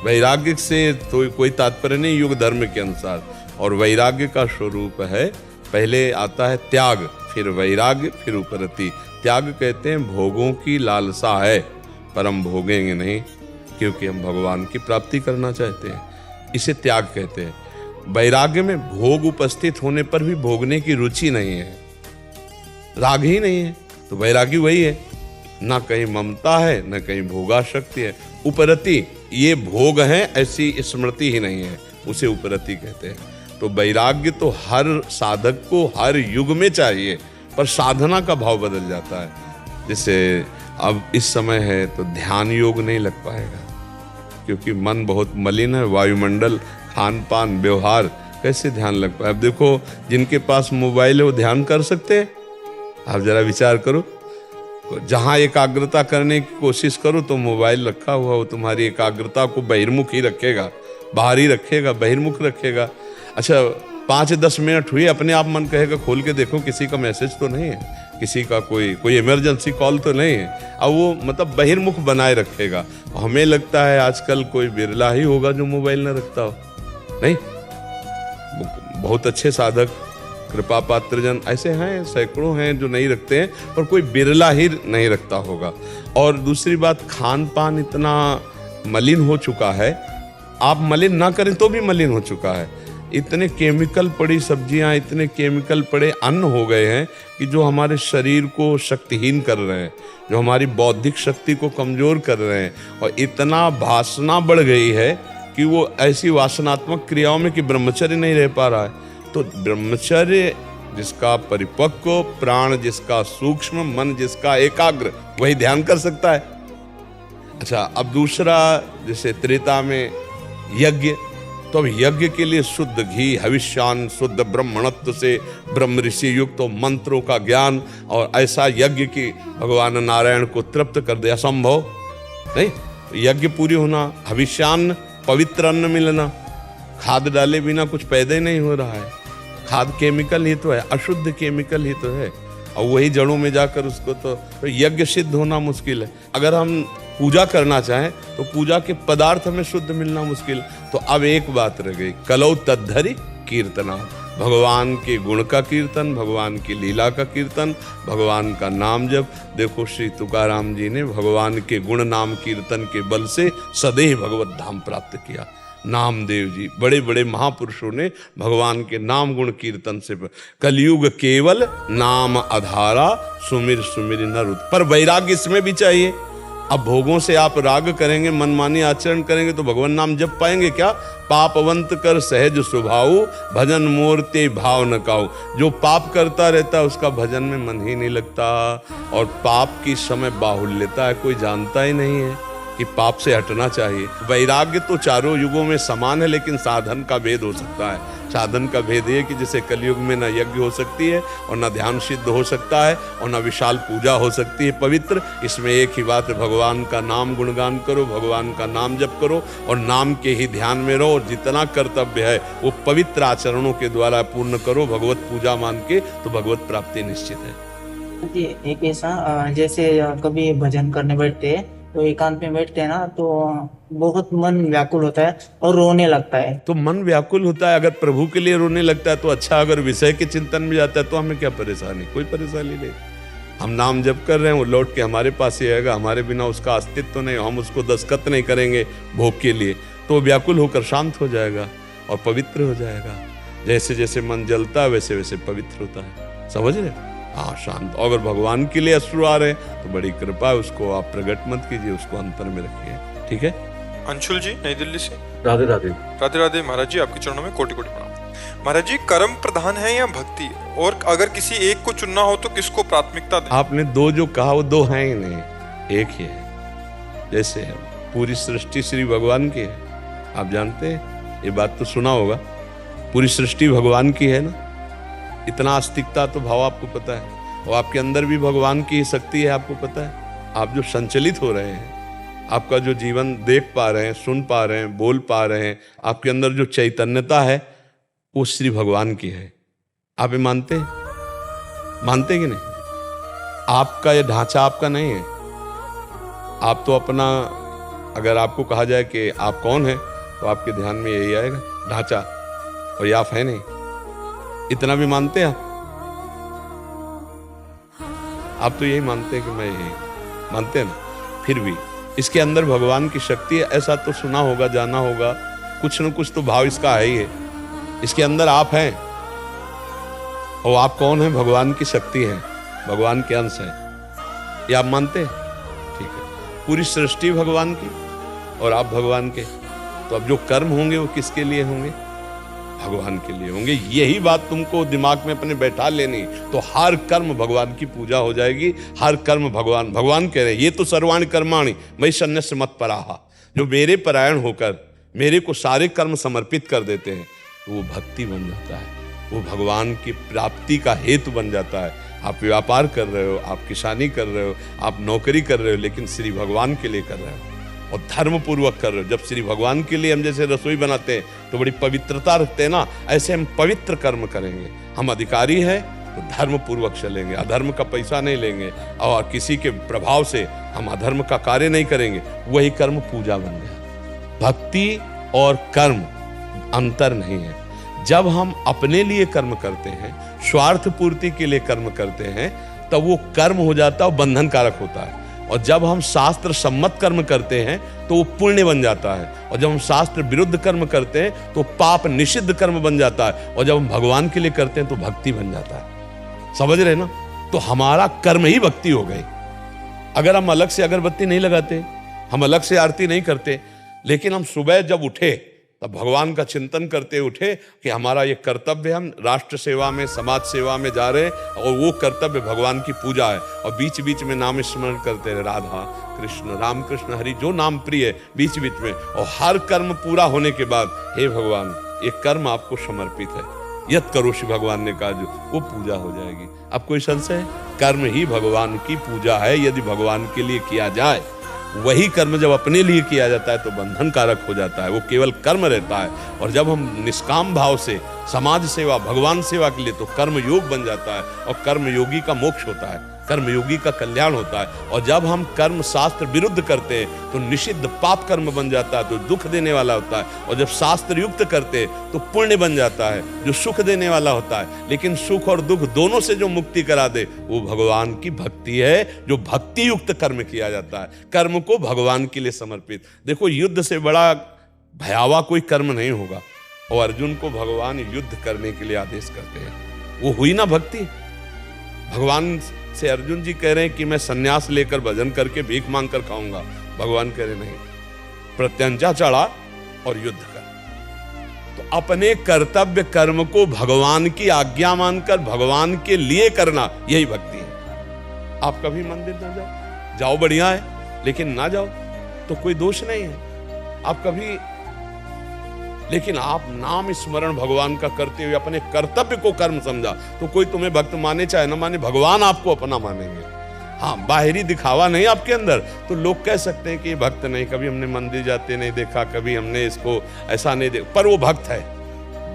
वैराग्य से तो कोई तात्पर्य नहीं युग धर्म के अनुसार। और वैराग्य का स्वरूप है, पहले आता है त्याग, फिर वैराग्य, फिर उपरति। त्याग कहते हैं भोगों की लालसा है, पर हम भोगेंगे नहीं, क्योंकि हम भगवान की प्राप्ति करना चाहते हैं, इसे त्याग कहते हैं। वैराग्य में भोग उपस्थित होने पर भी भोगने की रुचि नहीं है, राग ही नहीं है, तो वैरागी वही है। ना कहीं ममता है, न कहीं भोगाशक्ति है। उपरति, ये भोग है ऐसी स्मृति ही नहीं है, उसे उपरति कहते हैं। तो वैराग्य तो हर साधक को हर युग में चाहिए, पर साधना का भाव बदल जाता है। जैसे अब इस समय है तो ध्यान योग नहीं लग पाएगा, क्योंकि मन बहुत मलिन है, वायुमंडल, खान पान, व्यवहार, कैसे ध्यान लग पाए? अब देखो, जिनके पास मोबाइल है वो ध्यान कर सकते हैं? आप जरा विचार करो, जहां एकाग्रता करने की कोशिश करो तो मोबाइल रखा हुआ, वो तुम्हारी एकाग्रता को बहिर्मुख ही रखेगा, बाहरी रखेगा, बहिर्मुख रखेगा। अच्छा, 5-10 मिनट हुए, अपने आप मन कहेगा खोल के देखो किसी का मैसेज तो नहीं है, किसी का कोई इमरजेंसी कॉल तो नहीं है। अब वो मतलब बहिर्मुख बनाए रखेगा। हमें लगता है आजकल कोई बिरला ही होगा जो मोबाइल न रखता हो, नहीं, बहुत अच्छे साधक, कृपा पात्रजन ऐसे हैं, सैकड़ों हैं जो नहीं रखते हैं, पर कोई बिरला ही नहीं रखता होगा। और दूसरी बात, खान पान इतना मलिन हो चुका है, आप मलिन ना करें तो भी मलिन हो चुका है। इतने केमिकल पड़ी सब्जियां, इतने केमिकल पड़े अन्न हो गए हैं कि जो हमारे शरीर को शक्तिहीन कर रहे हैं, जो हमारी बौद्धिक शक्ति को कमजोर कर रहे हैं। और इतना वासना बढ़ गई है कि वो ऐसी वासनात्मक क्रियाओं में कि ब्रह्मचर्य नहीं रह पा रहा है। तो ब्रह्मचर्य जिसका परिपक्व, प्राण जिसका सूक्ष्म, मन जिसका एकाग्र, वही ध्यान कर सकता है। अच्छा, अब दूसरा, जैसे त्रेता में यज्ञ, तो अब यज्ञ के लिए शुद्ध घी, हविष्यान, शुद्ध ब्राह्मणत्व से ब्रह्म ऋषि युक्त तो मंत्रों का ज्ञान, और ऐसा यज्ञ की भगवान नारायण को तृप्त कर दे, असंभव नहीं। यज्ञ पूरी होना, हविष्यान पवित्र अन्न मिलना, खाद डाले बिना कुछ पैदा ही नहीं हो रहा है। खाद केमिकल ही तो है, अशुद्ध केमिकल ही तो है, और वही जड़ों में जाकर उसको तो यज्ञ सिद्ध होना मुश्किल है। अगर हम पूजा करना चाहें तो पूजा के पदार्थ हमें शुद्ध मिलना मुश्किल। तो अब एक बात रह गई, कलौ तद्धरि कीर्तना, भगवान के गुण का कीर्तन, भगवान की लीला का कीर्तन, भगवान का नाम जप। देखो, श्री तुकाराम जी ने भगवान के गुण नाम कीर्तन के बल से सदैव भगवत धाम प्राप्त किया। नामदेव जी, बड़े बड़े महापुरुषों ने भगवान के नाम गुण कीर्तन से, कलयुग केवल नाम आधारा, सुमिर सुमिर नर। पर वैराग्य इसमें भी चाहिए। अब भोगों से आप राग करेंगे, मनमानी आचरण करेंगे तो भगवान नाम जप पाएंगे क्या? पापवंत कर सहज स्वभाव, भजन मोरते भाव न काऊ। जो पाप करता रहता है उसका भजन में मन ही नहीं लगता, और पाप की समय बाहुल्यता है, कोई जानता ही नहीं है कि पाप से हटना चाहिए। वैराग्य तो चारों युगों में समान है, लेकिन साधन का भेद हो सकता है। साधन का भेद ये कि जैसे कलयुग में न यज्ञ हो सकती है, और न ध्यान सिद्ध हो सकता है, और न विशाल पूजा हो सकती है पवित्र। इसमें एक ही बात है, भगवान का नाम गुणगान करो, भगवान का नाम जप करो, और नाम के ही ध्यान में रहो, और जितना कर्तव्य है वो पवित्र आचरणों के द्वारा पूर्ण करो, भगवत पूजा मान के, तो भगवत प्राप्ति निश्चित है। एक ऐसा, जैसे कभी भजन करने बैठते तो एकांत में बैठते हैं ना तो बहुत मन व्याकुल होता है और रोने लगता है। तो मन व्याकुल होता है, अगर प्रभु के लिए रोने लगता है तो अच्छा, अगर विषय के चिंतन में जाता है तो हमें क्या परेशानी, कोई परेशानी नहीं। हम नाम जप कर रहे हैं, वो लौट के हमारे पास ही आएगा, हमारे बिना उसका अस्तित्व नहीं, हम उसको दस्तखत नहीं करेंगे भोग के लिए, तो व्याकुल होकर शांत हो जाएगा और पवित्र हो जाएगा। जैसे जैसे मन जलता है वैसे वैसे पवित्र होता है, समझ रहे? हाँ, शांत। अगर भगवान के लिए अश्रु आ रहे हैं तो बड़ी कृपा है, उसको आप प्रकट मत कीजिए, उसको अंतर में रखिए, ठीक है? अंशुल जी नई दिल्ली से। राधे राधे। राधे राधे महाराज जी, आपके चरणों में कोटि कोटि प्रणाम। महाराज जी, कर्म प्रधान है या भक्ति, और अगर किसी एक को चुनना हो तो किसको प्राथमिकता दें? आपने दो जो कहा वो दो हैं ही नहीं, एक ही है। जैसे पूरी सृष्टि श्री भगवान की है, आप जानते हैं, ये बात तो सुना होगा, पूरी सृष्टि भगवान की है ना, इतना आस्तिकता तो भाव आपको पता है, और आपके अंदर भी भगवान की शक्ति है, आपको पता है। आप जो संचलित हो रहे हैं, आपका जो जीवन देख पा रहे हैं, सुन पा रहे हैं, बोल पा रहे हैं, आपके अंदर जो चैतन्यता है वो श्री भगवान की है। आप ये मानते हैं? मानते कि नहीं? आपका ये ढांचा आपका नहीं है। आप तो अपना, अगर आपको कहा जाए कि आप कौन हैं तो आपके ध्यान में यही आएगा, ढांचा, और ये आप है नहीं। इतना भी मानते हैं आप तो यही मानते हैं कि मैं यही, मानते हैं ना? फिर भी इसके अंदर भगवान की शक्ति है, ऐसा तो सुना होगा, जाना होगा, कुछ न कुछ तो भाव इसका है ही है। इसके अंदर आप हैं, और आप कौन हैं? भगवान की शक्ति है, भगवान के अंश है, ये आप मानते हैं? ठीक है। पूरी सृष्टि भगवान की और आप भगवान के, तो अब जो कर्म होंगे वो किसके लिए होंगे? भगवान के लिए होंगे। यही बात तुमको दिमाग में अपने बैठा लेनी, तो हर कर्म भगवान की पूजा हो जाएगी। हर कर्म भगवान, भगवान कह रहे हैं, ये तो सर्वाणि कर्माणि मयि सन्न्यस्य मत्पराः, जो मेरे परायण होकर मेरे को सारे कर्म समर्पित कर देते हैं, तो वो भक्ति बन जाता है, वो भगवान की प्राप्ति का हेतु बन जाता है। आप व्यापार कर रहे हो, आप किसानी कर रहे हो, आप नौकरी कर रहे हो, लेकिन श्री भगवान के लिए कर रहे हो और धर्म पूर्वक कर रहे हो। जब श्री भगवान के लिए हम जैसे रसोई बनाते हैं तो बड़ी पवित्रता रखते हैं ना, ऐसे हम पवित्र कर्म करेंगे। हम अधिकारी हैं तो धर्म पूर्वक चलेंगे, अधर्म का पैसा नहीं लेंगे, और किसी के प्रभाव से हम अधर्म का कार्य नहीं करेंगे, वही कर्म पूजा बन गया। भक्ति और कर्म अंतर नहीं है। जब हम अपने लिए कर्म करते हैं, स्वार्थ पूर्ति के लिए कर्म करते हैं, तब वो कर्म हो जाता है और बंधन कारक होता है। और जब हम शास्त्र सम्मत कर्म करते हैं तो वो पुण्य बन जाता है, और जब हम शास्त्र विरुद्ध कर्म करते हैं तो पाप निषिद्ध कर्म बन जाता है, और जब हम भगवान के लिए करते हैं तो भक्ति बन जाता है। समझ रहे ना? तो हमारा कर्म ही भक्ति हो गई। अगर हम अलग से अगरबत्ती नहीं लगाते, हम अलग से आरती नहीं करते, लेकिन हम सुबह जब उठे तब भगवान का चिंतन करते उठे कि हमारा ये कर्तव्य, हम राष्ट्र सेवा में, समाज सेवा में जा रहे हैं, और वो कर्तव्य भगवान की पूजा है, और बीच बीच में नाम स्मरण करते रहे, राधा कृष्ण, राम कृष्ण हरि, जो नाम प्रिय है, बीच बीच में। और हर कर्म पूरा होने के बाद, हे भगवान, ये कर्म आपको समर्पित है, यत करोषि, भगवान ने कहा, जो वो पूजा हो जाएगी। अब कोई संशय है? कर्म ही भगवान की पूजा है। यदि भगवान के लिए किया जाए, वही कर्म जब अपने लिए किया जाता है तो बंधन कारक हो जाता है, वो केवल कर्म रहता है। और जब हम निष्काम भाव से समाज सेवा, भगवान सेवा के लिए, तो कर्म योग बन जाता है, और कर्म योगी का मोक्ष होता है, कर्मयोगी का कल्याण होता है। और जब हम कर्म शास्त्र विरुद्ध करते हैं तो निषिद्ध पाप कर्म बन जाता है, तो दुख देने वाला होता है। और जब शास्त्र युक्त करते हैं तो पुण्य बन जाता है, जो सुख देने वाला होता है। लेकिन सुख और दुख दोनों से जो मुक्ति करा दे, वो भगवान की भक्ति है, जो भक्ति युक्त कर्म किया जाता है, कर्म को भगवान के लिए समर्पित। देखो, युद्ध से बड़ा भयावह कोई कर्म नहीं होगा, और अर्जुन को भगवान युद्ध करने के लिए आदेश करते हैं। वो हुई ना भक्ति। भगवान से अर्जुन जी कह रहे हैं कि मैं सन्यास लेकर भजन करके भीख मांग कर खाऊंगा। भगवान कह रहे नहीं, प्रत्यंचा चढ़ा और युद्ध कर। तो अपने कर्तव्य कर्म को भगवान की आज्ञा मानकर भगवान के लिए करना, यही भक्ति है। आप कभी मंदिर ना जाओ, जाओ बढ़िया है, लेकिन ना जाओ तो कोई दोष नहीं है। आप कभी, लेकिन आप नाम स्मरण भगवान का करते हुए अपने कर्तव्य को कर्म समझा, तो कोई तुम्हें भक्त माने चाहे ना माने, भगवान आपको अपना मानेंगे। हाँ, बाहरी दिखावा नहीं आपके अंदर, तो लोग कह सकते हैं कि ये भक्त नहीं, कभी हमने मंदिर जाते नहीं देखा, कभी हमने इसको ऐसा नहीं देखा, पर वो भक्त है।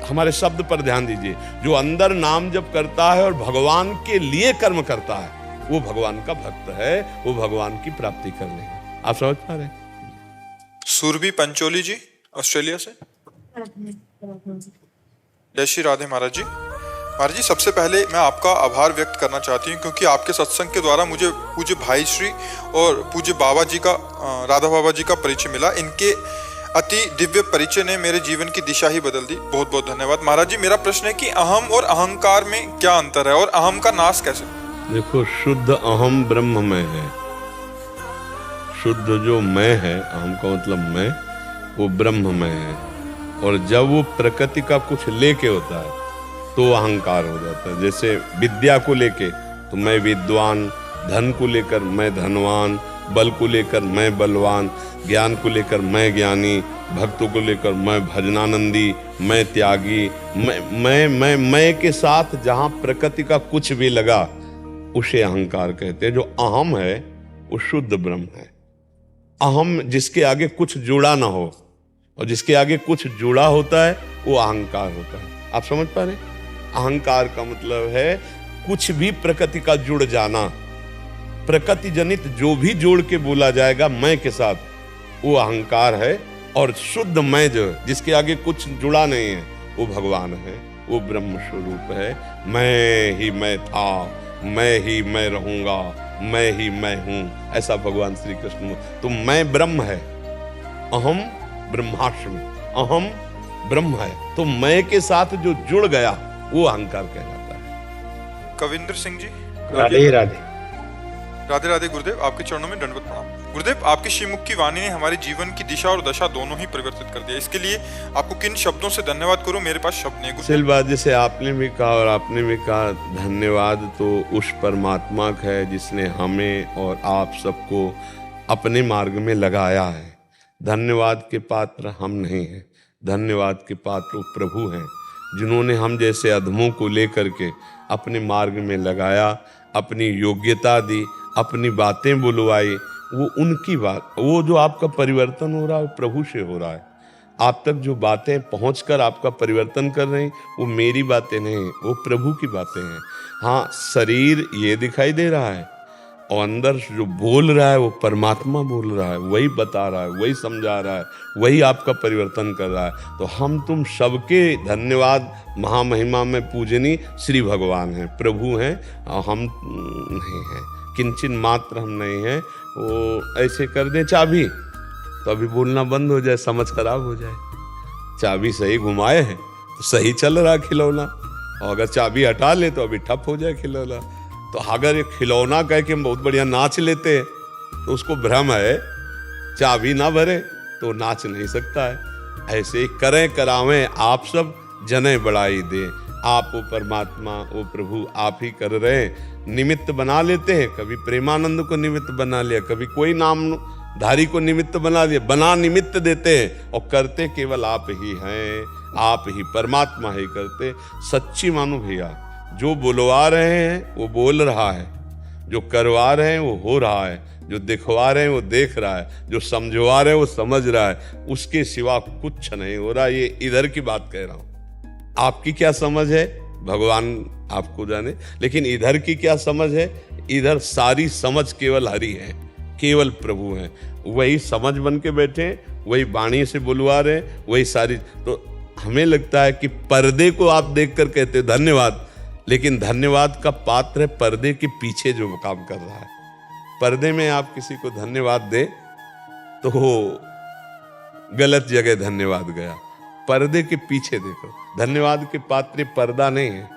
हमारे शब्द पर ध्यान दीजिए, जो अंदर नाम जप करता है और भगवान के लिए कर्म करता है, वो भगवान का भक्त है, वो भगवान की प्राप्ति कर लेगा। आप समझ पा रहे हैं? सुरभि पंचोली जी ऑस्ट्रेलिया से। जय श्री राधे महाराज जी। महाराज जी, सबसे पहले मैं आपका आभार व्यक्त करना चाहती हूँ क्योंकि आपके सत्संग के द्वारा मुझे पूज्य भाई श्री और पूज्य बाबा जी का राधा बाबा जी का परिचय मिला। इनके अति दिव्य परिचय ने मेरे जीवन की दिशा ही बदल दी। बहुत बहुत धन्यवाद महाराज जी। मेरा प्रश्न है कि अहम और अहंकार में क्या अंतर है और अहम का नाश कैसे? देखो, शुद्ध अहम ब्रह्म में है। शुद्ध जो मैं है, अहम का मतलब मैं, वो ब्रह्म में है। और जब वो प्रकृति का कुछ लेके होता है तो अहंकार हो जाता है। जैसे विद्या को लेके तो मैं विद्वान, धन को लेकर मैं धनवान, बल को लेकर मैं बलवान, ज्ञान को लेकर मैं ज्ञानी, भक्तों को लेकर मैं भजनानंदी, मैं त्यागी। मैं के साथ जहां प्रकृति का कुछ भी लगा उसे अहंकार कहते हैं। जो अहम है वो शुद्ध ब्रह्म है। अहम जिसके आगे कुछ जुड़ा ना हो, और जिसके आगे कुछ जुड़ा होता है वो अहंकार होता है। आप समझ पा रहे? अहंकार का मतलब है कुछ भी प्रकृति का जुड़ जाना। प्रकृति जनित जो भी जोड़ के बोला जाएगा मैं के साथ, वो अहंकार है। और शुद्ध मैं जो जिसके आगे कुछ जुड़ा नहीं है वो भगवान है, वो ब्रह्म स्वरूप है। मैं ही मैं था, मैं ही मैं रहूंगा, मैं ही मैं हूं, ऐसा भगवान श्री कृष्ण। तो मैं ब्रह्म है, अहम ब्रह्मास्मि, अहम ब्रह्म है। तो मैं के साथ जो जुड़ गया वो अहंकार कहलाता है। कविंद्र सिंह जी। राधे राधे। राधे राधे गुरुदेव, आपके चरणों में दंडवत प्रणाम। गुरुदेव, आपकी श्रीमुख की वाणी ने हमारे जीवन की दिशा और दशा दोनों ही परिवर्तित कर दिया। इसके लिए आपको किन शब्दों से धन्यवाद करूं, मेरे पास शब्द नहीं। सिल बात जैसे आपने भी कहा और आपने भी कहा, धन्यवाद तो उस परमात्मा का है जिसने हमें और आप सबको अपने मार्ग में लगाया है। धन्यवाद के पात्र हम नहीं हैं, धन्यवाद के पात्र प्रभु हैं, जिन्होंने हम जैसे अधमों को लेकर के अपने मार्ग में लगाया, अपनी योग्यता दी, अपनी बातें बुलवाई। वो उनकी बात, वो जो आपका परिवर्तन हो रहा है प्रभु से हो रहा है। आप तक जो बातें पहुंचकर आपका परिवर्तन कर रही, वो मेरी बातें नहीं, वो प्रभु की बातें हैं। हाँ, शरीर ये दिखाई दे रहा है और अंदर जो बोल रहा है वो परमात्मा बोल रहा है, वही बता रहा है, वही समझा रहा है, वही आपका परिवर्तन कर रहा है। तो हम तुम सबके धन्यवाद महामहिमा में पूजनी श्री भगवान हैं, प्रभु हैं, हम नहीं हैं, किंचन मात्र हम नहीं हैं। वो ऐसे कर दे चाबी तो अभी बोलना बंद हो जाए, समझ खराब हो जाए। चाबी सही घुमाए हैं तो सही चल रहा खिलौना, और अगर चाबी हटा ले तो अभी ठप हो जाए खिलौना। तो अगर ये खिलौना कह के हम बहुत बढ़िया नाच लेते हैं तो उसको भ्रम है, चाबी ना भरे तो नाच नहीं सकता है। ऐसे ही करें करावें आप सब, जने बढ़ाई दे। आप वो परमात्मा, वो प्रभु आप ही कर रहे हैं। निमित्त बना लेते हैं, कभी प्रेमानंद को निमित्त बना लिया, कभी कोई नामधारी को निमित्त बना दिया, बना निमित्त देते हैं और करते केवल आप ही हैं, आप ही परमात्मा ही करते। सच्ची मानो भैया, जो बुलवा रहे हैं वो बोल रहा है, जो करवा रहे हैं वो हो रहा है, जो दिखवा रहे हैं वो देख रहा है, जो समझवा रहे हैं वो समझ रहा है। उसके सिवा कुछ नहीं हो रहा। ये इधर की बात कह रहा हूं। आपकी क्या समझ है भगवान आपको जाने, लेकिन इधर की क्या समझ है? इधर सारी समझ केवल हरि है, केवल प्रभु हैं। वही समझ बन के बैठे, वही वाणी से बुलवा रहे, वही सारी। तो हमें लगता है कि पर्दे को आप देखकर कहते धन्यवाद, लेकिन धन्यवाद का पात्र है पर्दे के पीछे जो काम कर रहा है। पर्दे में आप किसी को धन्यवाद दे तो गलत जगह धन्यवाद गया। पर्दे के पीछे देखो, धन्यवाद के पात्र पर्दा नहीं है,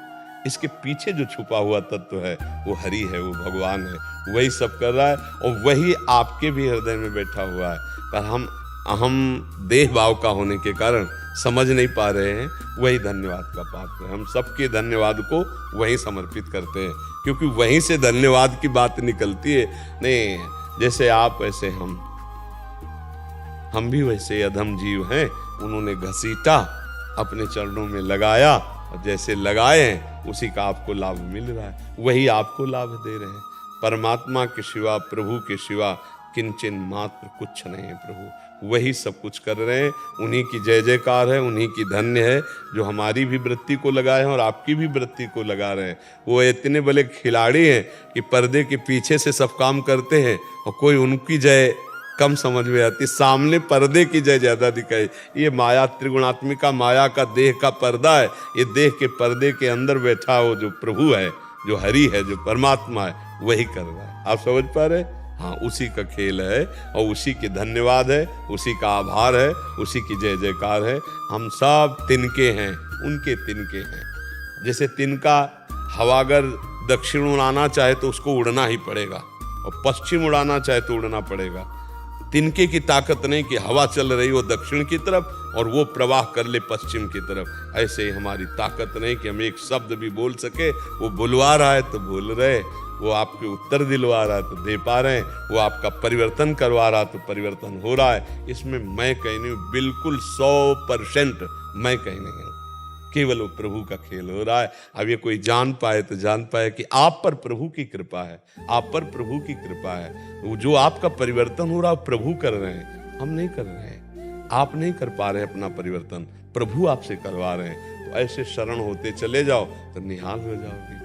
इसके पीछे जो छुपा हुआ तत्व है वो हरि है, वो भगवान है, वही सब कर रहा है और वही आपके भी हृदय में बैठा हुआ है। पर हम देह भाव का होने के कारण समझ नहीं पा रहे हैं। वही धन्यवाद का पात्र है। हम सबके धन्यवाद को वहीं समर्पित करते हैं, क्योंकि वहीं से धन्यवाद की बात निकलती है। नहीं, जैसे आप वैसे हम भी वैसे अधम जीव हैं। उन्होंने घसीटा, अपने चरणों में लगाया और जैसे लगाए हैं उसी का आपको लाभ मिल रहा है, वही आपको लाभ दे रहे हैं। परमात्मा के सिवा, प्रभु के सिवा किंचन मात्र कुछ नहीं है। प्रभु वही सब कुछ कर रहे हैं, उन्हीं की जय जयकार है, उन्हीं की धन्य है जो हमारी भी वृत्ति को लगाए हैं और आपकी भी वृत्ति को लगा रहे हैं। वो इतने बड़े खिलाड़ी हैं कि पर्दे के पीछे से सब काम करते हैं और कोई उनकी जय कम समझ में आती, सामने पर्दे की जय ज्यादा दिखाई। ये माया त्रिगुणात्मिका माया का देह का पर्दा है, ये देह के पर्दे के अंदर बैठा हो जो प्रभु है, जो हरि है, जो परमात्मा है, वही कर रहा है। आप समझ पा रहे? हाँ, उसी का खेल है और उसी के धन्यवाद है, उसी का आभार है, उसी की जय जयकार है। हम सब तिनके हैं, उनके तिनके हैं। जैसे तिनका हवा अगर दक्षिण उड़ाना चाहे तो उसको उड़ना ही पड़ेगा, और पश्चिम उड़ाना चाहे तो उड़ना पड़ेगा। तिनके की ताकत नहीं कि हवा चल रही हो दक्षिण की तरफ और वो प्रवाह कर ले पश्चिम की तरफ। ऐसे ही हमारी ताकत नहीं कि हम एक शब्द भी बोल सके। वो बुलवा रहा है तो बोल रहे, वो आपके उत्तर दिलवा रहा है तो दे पा रहे हैं, वो आपका परिवर्तन करवा रहा है तो परिवर्तन हो रहा है। इसमें मैं कहीं नहीं हूँ, बिल्कुल 100% मैं कहीं नहीं हूँ, केवल वो प्रभु का खेल हो रहा है। अब ये कोई जान पाए तो जान पाए कि आप पर प्रभु की कृपा है, आप पर प्रभु की कृपा है। वो जो आपका परिवर्तन हो रहा है प्रभु कर रहे हैं, हम नहीं कर रहे हैं। आप नहीं कर पा रहे अपना परिवर्तन, प्रभु आपसे करवा रहे हैं। तो ऐसे शरण होते चले जाओ तो निहाल हो जाओगे।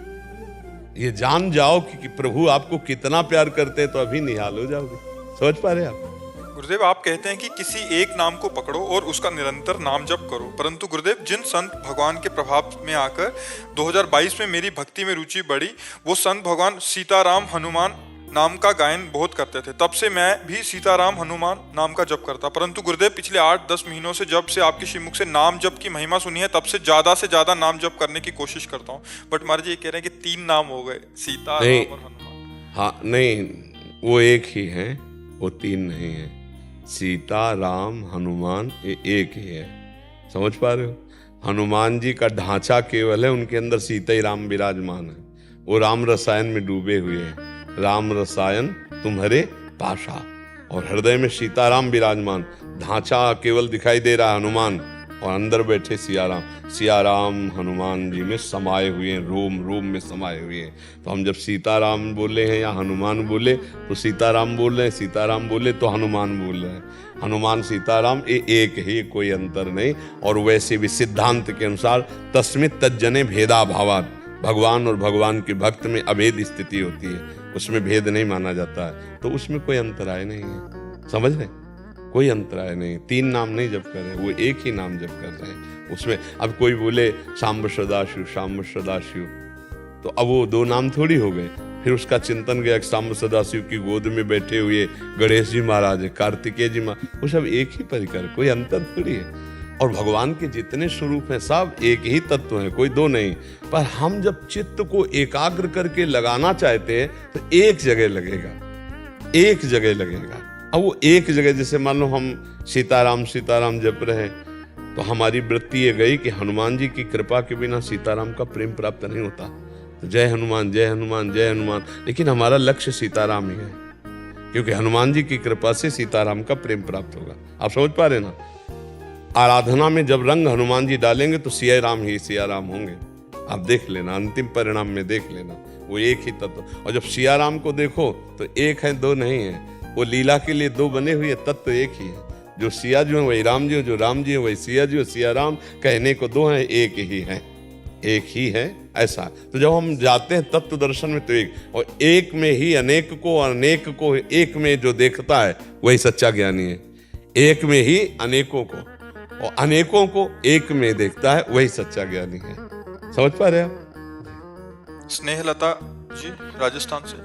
ये जान जाओ कि प्रभु आपको कितना प्यार करते हैं तो अभी निहाल हो जाओगे। समझ पा रहे आप? गुरुदेव, आप कहते हैं कि किसी एक नाम को पकड़ो और उसका निरंतर नाम जप करो, परंतु गुरुदेव, जिन संत भगवान के प्रभाव में आकर 2022 में मेरी भक्ति में रुचि बढ़ी, वो संत भगवान सीताराम हनुमान नाम का गायन बहुत करते थे। तब से मैं भी सीताराम हनुमान नाम का जप करता। परंतु गुरुदेव, पिछले 8-10 महीनों से जब से आपके श्रीमुख से नाम जप की महिमा सुनी है, तब से ज्यादा नाम जप करने की कोशिश करता हूँ। बट महाराज जी ये कह रहे हैं कि 3 नाम हो गए, सीता, राम और हनुमान। हाँ, नहीं, वो एक ही है, वो 3 नहीं है। सीता, राम, हनुमान ये एक ही है। समझ पा रहे हो? हनुमान जी का ढांचा केवल है, उनके अंदर सीता ही राम विराजमान है। वो राम रसायन में डूबे हुए हैं। राम रसायन तुम्हारे पाशा, और हृदय में सीताराम विराजमान। ढांचा केवल दिखाई दे रहा है हनुमान, और अंदर बैठे सियाराम। सियाराम हनुमान जी में समाये हुए हैं, रोम रोम में समाये हुए हैं। तो हम जब सीताराम बोले हैं या हनुमान बोले तो सीताराम बोल रहे हैं, सीताराम बोले तो हनुमान बोल रहे हैं। हनुमान सीताराम ये एक ही, कोई अंतर नहीं। और वैसे भी सिद्धांत के अनुसार तस्मित् तज्जने भेदा भावात्, भगवान और भगवान के भक्त में अभेद स्थिति होती है, उसमें भेद नहीं माना जाता है। तो उसमें कोई अंतराय नहीं है। समझ रहे? कोई अंतराय नहीं। 3 नाम नहीं जप कर रहे, वो एक ही नाम जप कर रहे हैं। उसमें अब कोई बोले शाम्ब सदाशिव, शाम्ब सदाशिव, तो अब वो 2 नाम थोड़ी हो गए। फिर उसका चिंतन गया कि शाम्ब सदाशिव की गोद में बैठे हुए गणेश जी महाराज है, कार्तिकेय जी महाराज, वो सब एक ही परिकर, कोई अंतर थोड़ी है। और भगवान के जितने स्वरूप हैं सब एक ही तत्व हैं, कोई 2 नहीं। पर हम जब चित्त को एकाग्र करके लगाना चाहते हैं तो एक जगह लगेगा, एक जगह लगेगा। अब वो एक जगह, जैसे मान लो हम सीताराम सीताराम जप रहे हैं, तो हमारी वृत्ति ये गई कि हनुमान जी की कृपा के बिना सीताराम का प्रेम प्राप्त नहीं होता। तो जय हनुमान जय हनुमान जय हनुमान, लेकिन हमारा लक्ष्य सीताराम ही है, क्योंकि हनुमान जी की कृपा से सीताराम का प्रेम प्राप्त होगा। आप समझ पा रहे ना? आराधना में जब रंग हनुमान जी डालेंगे तो सिया राम ही सिया राम होंगे। आप देख लेना, अंतिम परिणाम में देख लेना, वो एक ही तत्व। और जब सिया राम को देखो तो एक है, 2 नहीं है। वो लीला के लिए 2 बने हुए, तत्व एक ही है। जो सिया जी है वही राम जी, जो राम जी है वही सिया जी, सिया राम कहने को 2 हैं, एक ही है, एक ही है। ऐसा तो जब हम जाते हैं तत्व दर्शन में तो एक, और एक में ही अनेक को, अनेक को एक में जो देखता है वही सच्चा ज्ञानी है। एक में ही अनेकों को और अनेकों को एक में देखता है, वही सच्चा ज्ञानी है। समझ पा रहे आप? स्नेहलता जी राजस्थान से।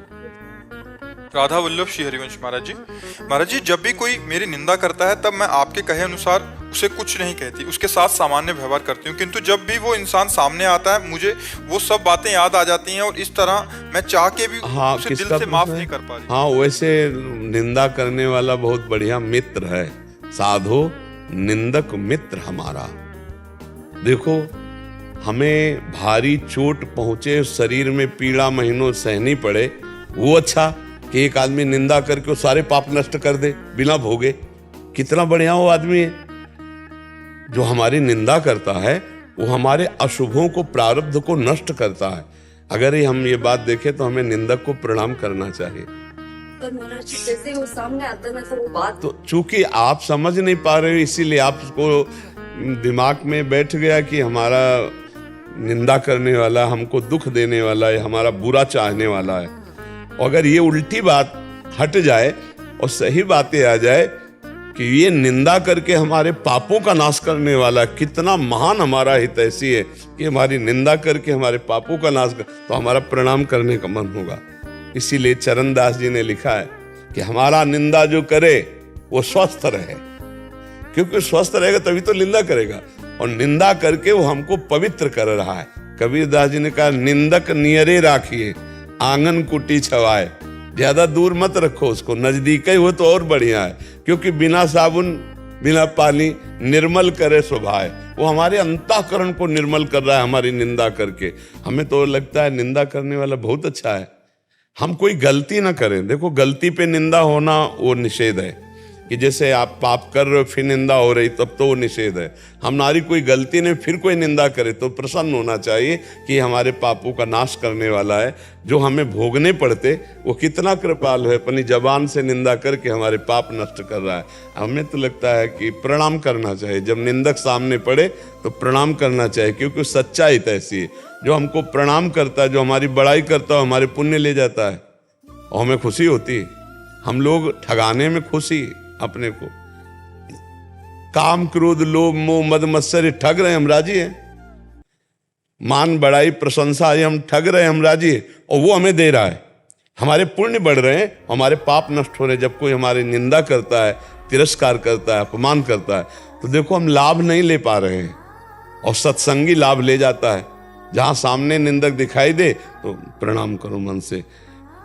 राधा वल्लभ श्री हरिवंश महाराज जी, जब भी कोई मेरी निंदा करता है तब मैं आपके कहे अनुसार उसे कुछ नहीं कहती, उसके साथ सामान्य व्यवहार करती हूँ। किंतु जब भी वो इंसान सामने आता है मुझे वो सब बातें याद आ जाती हैं, और इस तरह मैं चाह के भी उसे दिल से माफ नहीं कर पा रही। हाँ, वैसे निंदा करने वाला बहुत बढ़िया मित्र है, साधो निंदक मित्र हमारा। देखो, हमें भारी चोट पहुंचे, शरीर में पीड़ा महीनों सहनी पड़े, वो अच्छा कि एक आदमी निंदा करके वो सारे पाप नष्ट कर दे बिना भोगे। कितना बढ़िया वो आदमी है। जो हमारी निंदा करता है वो हमारे अशुभों को, प्रारब्ध को नष्ट करता है। अगर हम ये बात देखें तो हमें निंदक को प्रणाम करना चाहिए। जैसे वो सामने आता है तो वो बात, तो चूंकि आप समझ नहीं पा रहे हो इसीलिए आपको दिमाग में बैठ गया कि हमारा निंदा करने वाला, हमको दुख देने वाला है, हमारा बुरा चाहने वाला है। अगर ये उल्टी बात हट जाए और सही बातें आ जाए कि ये निंदा करके हमारे पापों का नाश करने वाला कितना महान हमारा हितैषी है कि हमारी निंदा करके हमारे पापों का नाश कर, तो हमारा प्रणाम करने का मन होगा। इसीलिए चरणदास जी ने लिखा है कि हमारा निंदा जो करे वो स्वस्थ रहे, क्योंकि स्वस्थ रहेगा तभी तो निंदा करेगा, और निंदा करके वो हमको पवित्र कर रहा है। कबीरदास जी ने कहा निंदक नियरे राखिए आंगन कुटी छवाए, ज्यादा दूर मत रखो उसको, नजदीक ही हो तो और बढ़िया है, क्योंकि बिना साबुन बिना पानी निर्मल करे स्वभाव। वो हमारे अंतःकरण को निर्मल कर रहा है हमारी निंदा करके। हमें तो लगता है निंदा करने वाला बहुत अच्छा है, हम कोई गलती ना करें। देखो गलती पे निंदा होना वो निषेध है, कि जैसे आप पाप कर रहे हो फिर निंदा हो रही तब तो वो निषेध है। हमारी कोई गलती नहीं फिर कोई निंदा करे तो प्रसन्न होना चाहिए कि हमारे पापों का नाश करने वाला है। जो हमें भोगने पड़ते वो कितना कृपालु है, अपनी जबान से निंदा करके हमारे पाप नष्ट कर रहा है। हमें तो लगता है कि प्रणाम करना चाहिए, जब निंदक सामने पड़े तो प्रणाम करना चाहिए, क्योंकि सच्चाई तो ऐसी है, जो हमको प्रणाम करता है, जो हमारी बड़ाई करता है, हमारे पुण्य ले जाता है और हमें खुशी होती है। हम लोग ठगाने में खुशी अपने को, काम क्रोध लोभ मोह मद मत्सर्य ठग रहे हैं, हम राजी हैं। मान बड़ाई प्रशंसा ये हम ठग रहे हैं, हम राजी हैं, और वो हमें दे रहा है। हमारे पुण्य बढ़ रहे हैं, हमारे पाप नष्ट हो रहे हैं। जब कोई हमारी निंदा करता है, तिरस्कार करता है, अपमान करता है, तो देखो हम लाभ नहीं ले पा रहे हैं, और सत्संगी लाभ ले जाता है। जहां सामने निंदक दिखाई दे तो प्रणाम करो मन से।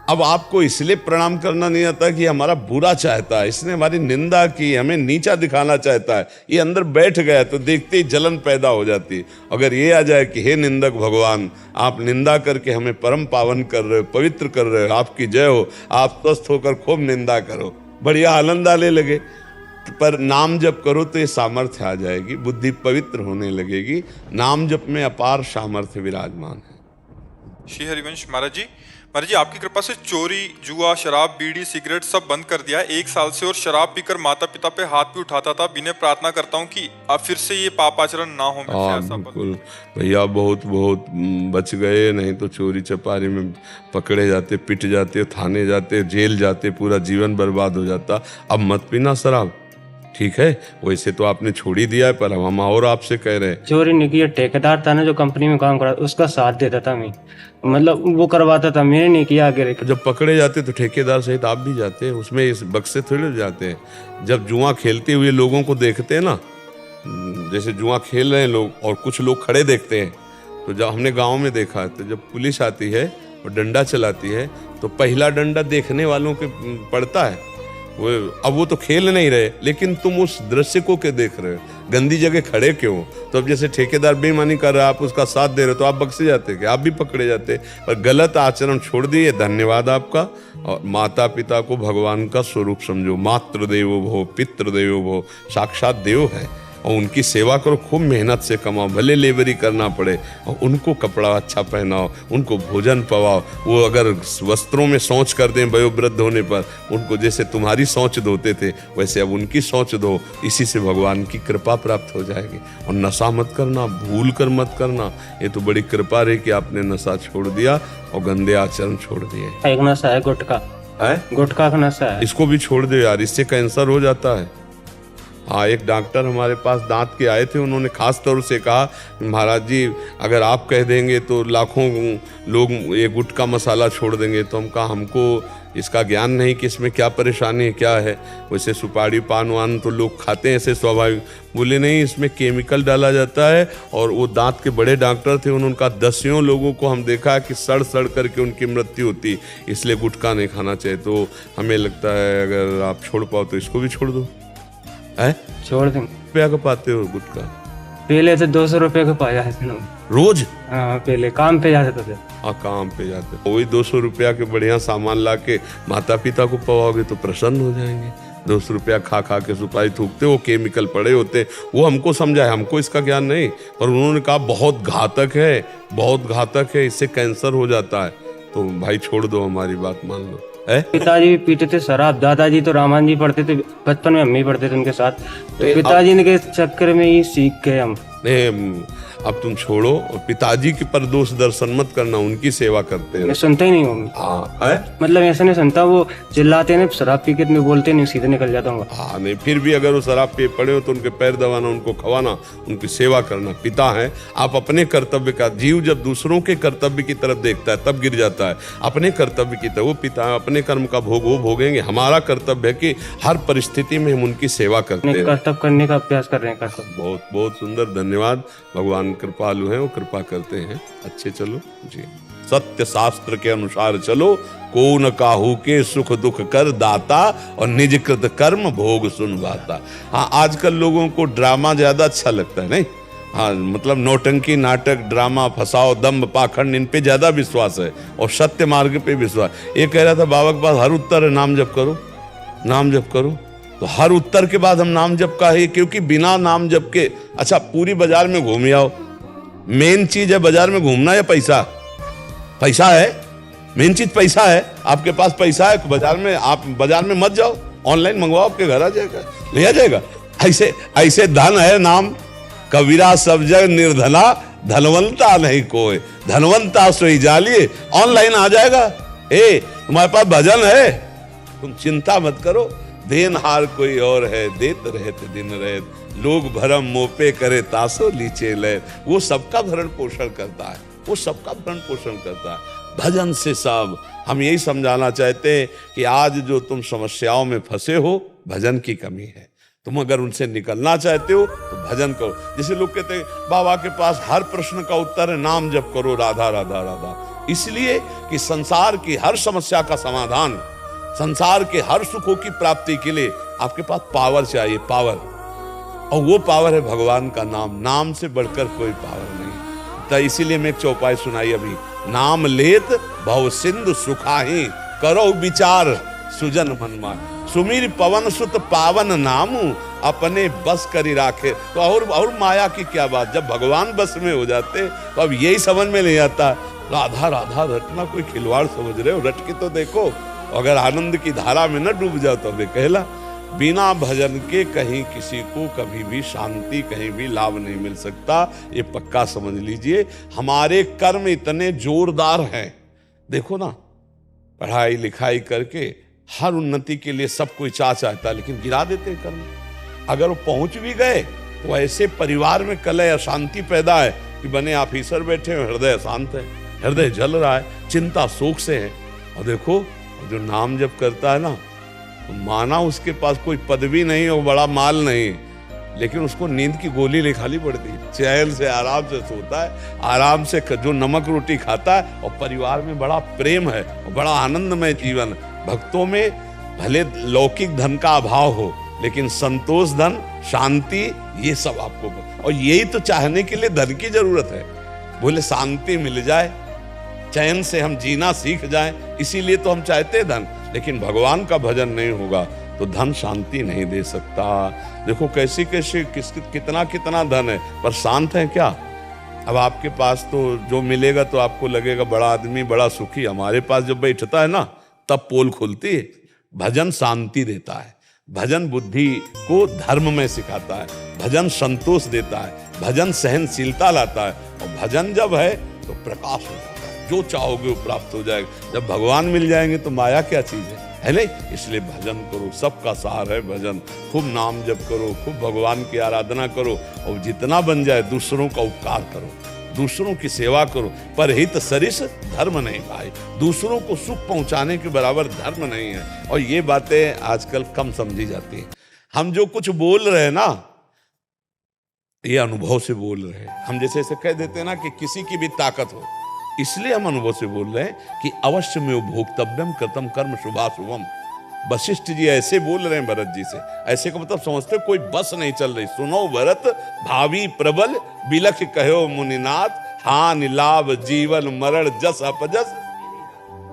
अब आपको इसलिए प्रणाम करना नहीं आता कि हमारा बुरा चाहता है, इसने हमारी निंदा की, हमें नीचा दिखाना चाहता है, ये अंदर बैठ गया तो देखते ही जलन पैदा हो जाती है। अगर ये आ जाए कि हे निंदक भगवान, आप निंदा करके हमें परम पावन कर रहे हो, पवित्र कर रहे हो, आपकी जय हो, आप स्वस्थ होकर खूब निंदा करो, बढ़िया आनंद आने लगे। पर नाम जप करो तो ये सामर्थ्य आ जाएगी, बुद्धि पवित्र होने लगेगी। नाम जप में अपार सामर्थ्य विराजमान है। श्री हरिवंश महाराज जी आपकी कृपा से चोरी जुआ शराब बीड़ी सिगरेट सब बंद कर दिया है 1 साल से, और शराब पीकर माता पिता पे हाथ भी उठाता था। बिना प्रार्थना करता हूँ कि अब फिर से ये पाप आचरण ना हो मेरे से। बिल्कुल भैया, बहुत बहुत बच गए, नहीं तो चोरी चपारी में पकड़े जाते, पिट जाते, थाने जाते, जेल जाते, पूरा जीवन बर्बाद हो जाता। अब मत पीना शराब, ठीक है। वैसे तो आपने छोड़ ही दिया है, पर हम और आपसे कह रहे हैं। चोरी नहीं किया, ठेकेदार था ना जो कंपनी में काम करा उसका साथ देता था मैं, मतलब वो करवाता था, मैंने नहीं किया आगे। जब पकड़े जाते तो ठेकेदार सहित आप भी जाते हैं, उसमें इस बक्से थोड़े जाते हैं। जब जुआ खेलते हुए लोगों को देखते हैं ना, जैसे जुआ खेल रहे हैं लोग और कुछ लोग खड़े देखते हैं, तो जब हमने गाँव में देखा है, तो जब पुलिस आती है और डंडा चलाती है तो पहला डंडा देखने वालों के पड़ता है। अब वो तो खेल नहीं रहे, लेकिन तुम उस दृश्य को क्या देख रहे हो, गंदी जगह खड़े क्यों? तो अब जैसे ठेकेदार बेईमानी कर रहा है, आप उसका साथ दे रहे हो, तो आप बख्शे जाते कि आप भी पकड़े जाते। पर गलत आचरण छोड़ दिए, धन्यवाद आपका। और माता पिता को भगवान का स्वरूप समझो, मातृदेवो भव पितृदेवो भव, साक्षात देव है, और उनकी सेवा करो, खूब मेहनत से कमाओ, भले लेबरी करना पड़े, और उनको कपड़ा अच्छा पहनाओ, उनको भोजन पवाओ। वो अगर वस्त्रों में शौच कर दें वयोवृद्ध होने पर, उनको जैसे तुम्हारी शौच धोते थे वैसे अब उनकी शौच धो, इसी से भगवान की कृपा प्राप्त हो जाएगी। और नशा मत करना, भूल कर मत करना। ये तो बड़ी कृपा रही कि आपने नशा छोड़ दिया और गंदे आचरण छोड़ दिए। एक नशा है गुटखा, गुटखा का नशा है, इसको भी छोड़ दो यार, इससे कैंसर हो जाता है। हाँ, एक डॉक्टर हमारे पास दांत के आए थे, उन्होंने खास तौर से कहा महाराज जी अगर आप कह देंगे तो लाखों लोग ये गुटखा मसाला छोड़ देंगे। तो हम कहा हमको इसका ज्ञान नहीं कि इसमें क्या परेशानी है, क्या है। वैसे सुपारी पान वान तो लोग खाते हैं ऐसे स्वाभाविक। बोले नहीं, इसमें केमिकल डाला जाता है। और वो दांत के बड़े डॉक्टर थे, उन्होंने कहा 10 लोगों को हम देखा कि सड़ करके उनकी मृत्यु होती, इसलिए गुटखा नहीं खाना चाहिए। तो हमें लगता है अगर आप छोड़ पाओ तो इसको भी छोड़ दो। है छोड़ दें। रुपया का पाते हो गुटखा? पहले तो 200 रुपये का पाया है रोज। हाँ, पहले काम पे जाते थे। हाँ, काम पे जाते, वही 200 रुपया के बढ़िया सामान ला के माता पिता को पवाओगे तो प्रसन्न हो जाएंगे। 200 रुपया खा के सुपारी थूकते, वो केमिकल पड़े होते। वो हमको समझाए, हमको इसका ज्ञान नहीं, पर उन्होंने कहा बहुत घातक है, बहुत घातक है, इससे कैंसर हो जाता है। तो भाई छोड़ दो, हमारी बात मान लो। पिताजी भी पीते थे शराब, दादाजी तो रामायण जी पढ़ते थे, बचपन में हम ही पढ़ते थे उनके साथ। तो पिताजी के चक्कर में ही सीख गए हम। नहीं अब तुम छोड़ो, और पिताजी के पर दोष दर्शन मत करना, उनकी सेवा करते मैं रहो। सुनता ही नहीं हूँ। हाँ है? मतलब ऐसा नहीं सुनता, वो चिल्लाते हैं, शराब पी के मैं बोलते नहीं, सीधे निकल जाता हूँ। हाँ नहीं, फिर भी अगर वो शराब पे पड़े हो तो उनके पैर दबाना, उनको खवाना, उनकी सेवा करना। पिता है, आप अपने कर्तव्य का, जीव जब दूसरों के कर्तव्य की तरफ देखता है तब गिर जाता है। अपने कर्तव्य की तरफ, वो पिता अपने कर्म का भोग वो भोगेंगे। हमारा कर्तव्य है कि हर परिस्थिति में हम उनकी सेवा करते हैं, कर्तव्य करने का अभ्यास कर रहे हैं। कर्तव्य बहुत बहुत सुंदर, धन्यवाद। भगवान कृपालु हैं, वो कृपा करते हैं। अच्छे चलो जी, सत्य शास्त्र के अनुसार चलो, को न काहू के सुख दुख कर दाता, और निज कृत कर्म भोग सुनवाता। हाँ, आजकल लोगों को ड्रामा ज्यादा अच्छा लगता है, नहीं? हाँ, मतलब नौटंकी, नाटक, ड्रामा, फसाओ, दम्भ, पाखंड, इन पे ज्यादा विश्वास है, और सत्य मार्ग पे विश्वास। ये कह रहा था बाबा के पास हर उत्तर है, नाम जप करो, नाम जप करो। तो हर उत्तर के बाद हम नाम जप का है, क्योंकि बिना नाम जप के, अच्छा पूरी बाजार में घूम आओ, मेन चीज है बाजार में घूमना या पैसा? पैसा है मेन चीज, पैसा है। आपके पास पैसा है, बाजार में, आप बाजार में मत जाओ, ऑनलाइन मंगवाओ, आपके घर आ जाएगा, ले आ जाएगा। ऐसे ऐसे धन है नाम, कबीरा सब जग निर्धना, धनवंता नहीं कोई, धनवंता सोई जालिए, ऑनलाइन आ जाएगा। ए तुम्हारे पास भजन है, तुम चिंता मत करो। देनहार कोई और है, देत रहते दिन रहत, लोग भरम मोपे करे तासो लीचे ले। वो सबका भरण पोषण करता है, वो सबका भरण पोषण करता है भजन से। सब हम यही समझाना चाहते हैं कि आज जो तुम समस्याओं में फंसे हो, भजन की कमी है। तुम अगर उनसे निकलना चाहते हो तो भजन करो। जैसे लोग कहते हैं बाबा के पास हर प्रश्न का उत्तर है, नाम जप करो, राधा राधा राधा। इसलिए कि संसार की हर समस्या का समाधान, संसार के हर सुखों की प्राप्ति के लिए आपके पास पावर चाहिए, पावर। और वो पावर है भगवान का नाम। नाम से बढ़कर कोई पावर नहीं। तो इसीलिए मैं एक चौपाई सुनाई अभी, नाम लेत भव सिंधु सुखाही, करो विचार सुजन मन मान, सुमीर पवन सुत पावन नामू, अपने बस करी राखे। तो और माया की क्या बात, जब भगवान बस में हो जाते तो अब यही समझ में नहीं आता, राधा राधा रटना कोई खिलवाड़ समझ रहे हो? रट के तो देखो, अगर आनंद की धारा में न डूब जाओ तो वे कहला। बिना भजन के कहीं किसी को कभी भी शांति, कहीं भी लाभ नहीं मिल सकता, ये पक्का समझ लीजिए। हमारे कर्म इतने जोरदार हैं, देखो ना, पढ़ाई लिखाई करके हर उन्नति के लिए सब कोई चाहता है, लेकिन गिरा देते हैं कर्म। अगर वो पहुंच भी गए तो ऐसे परिवार में कलह अशांति पैदा है कि बने ऑफिसर बैठे हैं, हृदय अशांत है, हृदय जल रहा है, चिंता शोक से है। और देखो जो नाम जप करता है ना, तो माना उसके पास कोई पदवी नहीं और बड़ा माल नहीं, लेकिन उसको नींद की गोली ले खाली पड़ती है, चैन से आराम से सोता है, आराम से जो नमक रोटी खाता है, और परिवार में बड़ा प्रेम है और बड़ा आनंदमय जीवन। भक्तों में भले लौकिक धन का अभाव हो, लेकिन संतोष, धन, शांति, ये सब आपको, और यही तो चाहने के लिए धन की जरूरत है। बोले शांति मिल जाए, चैन से हम जीना सीख जाएं, इसीलिए तो हम चाहते हैं धन। लेकिन भगवान का भजन नहीं होगा तो धन शांति नहीं दे सकता। देखो कैसे कैसे कितना कितना धन है, पर शांत है क्या? अब आपके पास तो जो मिलेगा तो आपको लगेगा बड़ा आदमी, बड़ा सुखी। हमारे पास जब बैठता है ना, तब पोल खुलती है। भजन शांति देता है, भजन बुद्धि को धर्म में सिखाता है, भजन संतोष देता है, भजन सहनशीलता लाता है, और भजन जब है तो प्रकाश हो जाता है, जो चाहोगे वो प्राप्त हो जाएगा। जब भगवान मिल जाएंगे तो माया क्या चीज है नहीं? इसलिए भजन करो, सबका सार है भजन। खूब नाम जप करो, खूब भगवान की आराधना करो, और जितना बन जाए दूसरों का उपकार करो, दूसरों की सेवा करो। पर हित सरिस धर्म नहीं भाई, दूसरों को सुख पहुंचाने के बराबर धर्म नहीं है। और ये बातें आजकल कम समझी जाती हैं। हम जो कुछ बोल रहे हैं ना, ये अनुभव से बोल रहे हैं। हम जैसे ऐसे कह देते हैं ना कि किसी की भी ताकत हो, इसलिए हम अनुभव से बोल रहे हैं कि अवश्य में भोक्तव्यम कृतम कर्म शुभाशुभम। वशिष्ठ जी ऐसे बोल रहे हैं भरत जी से। ऐसे का मतलब समझते कोई बस नहीं चल रही। सुनो भरत भावी प्रबल, बिलख कहो मुनिनाथ, हान लाभ जीवन मरण जस अपजस।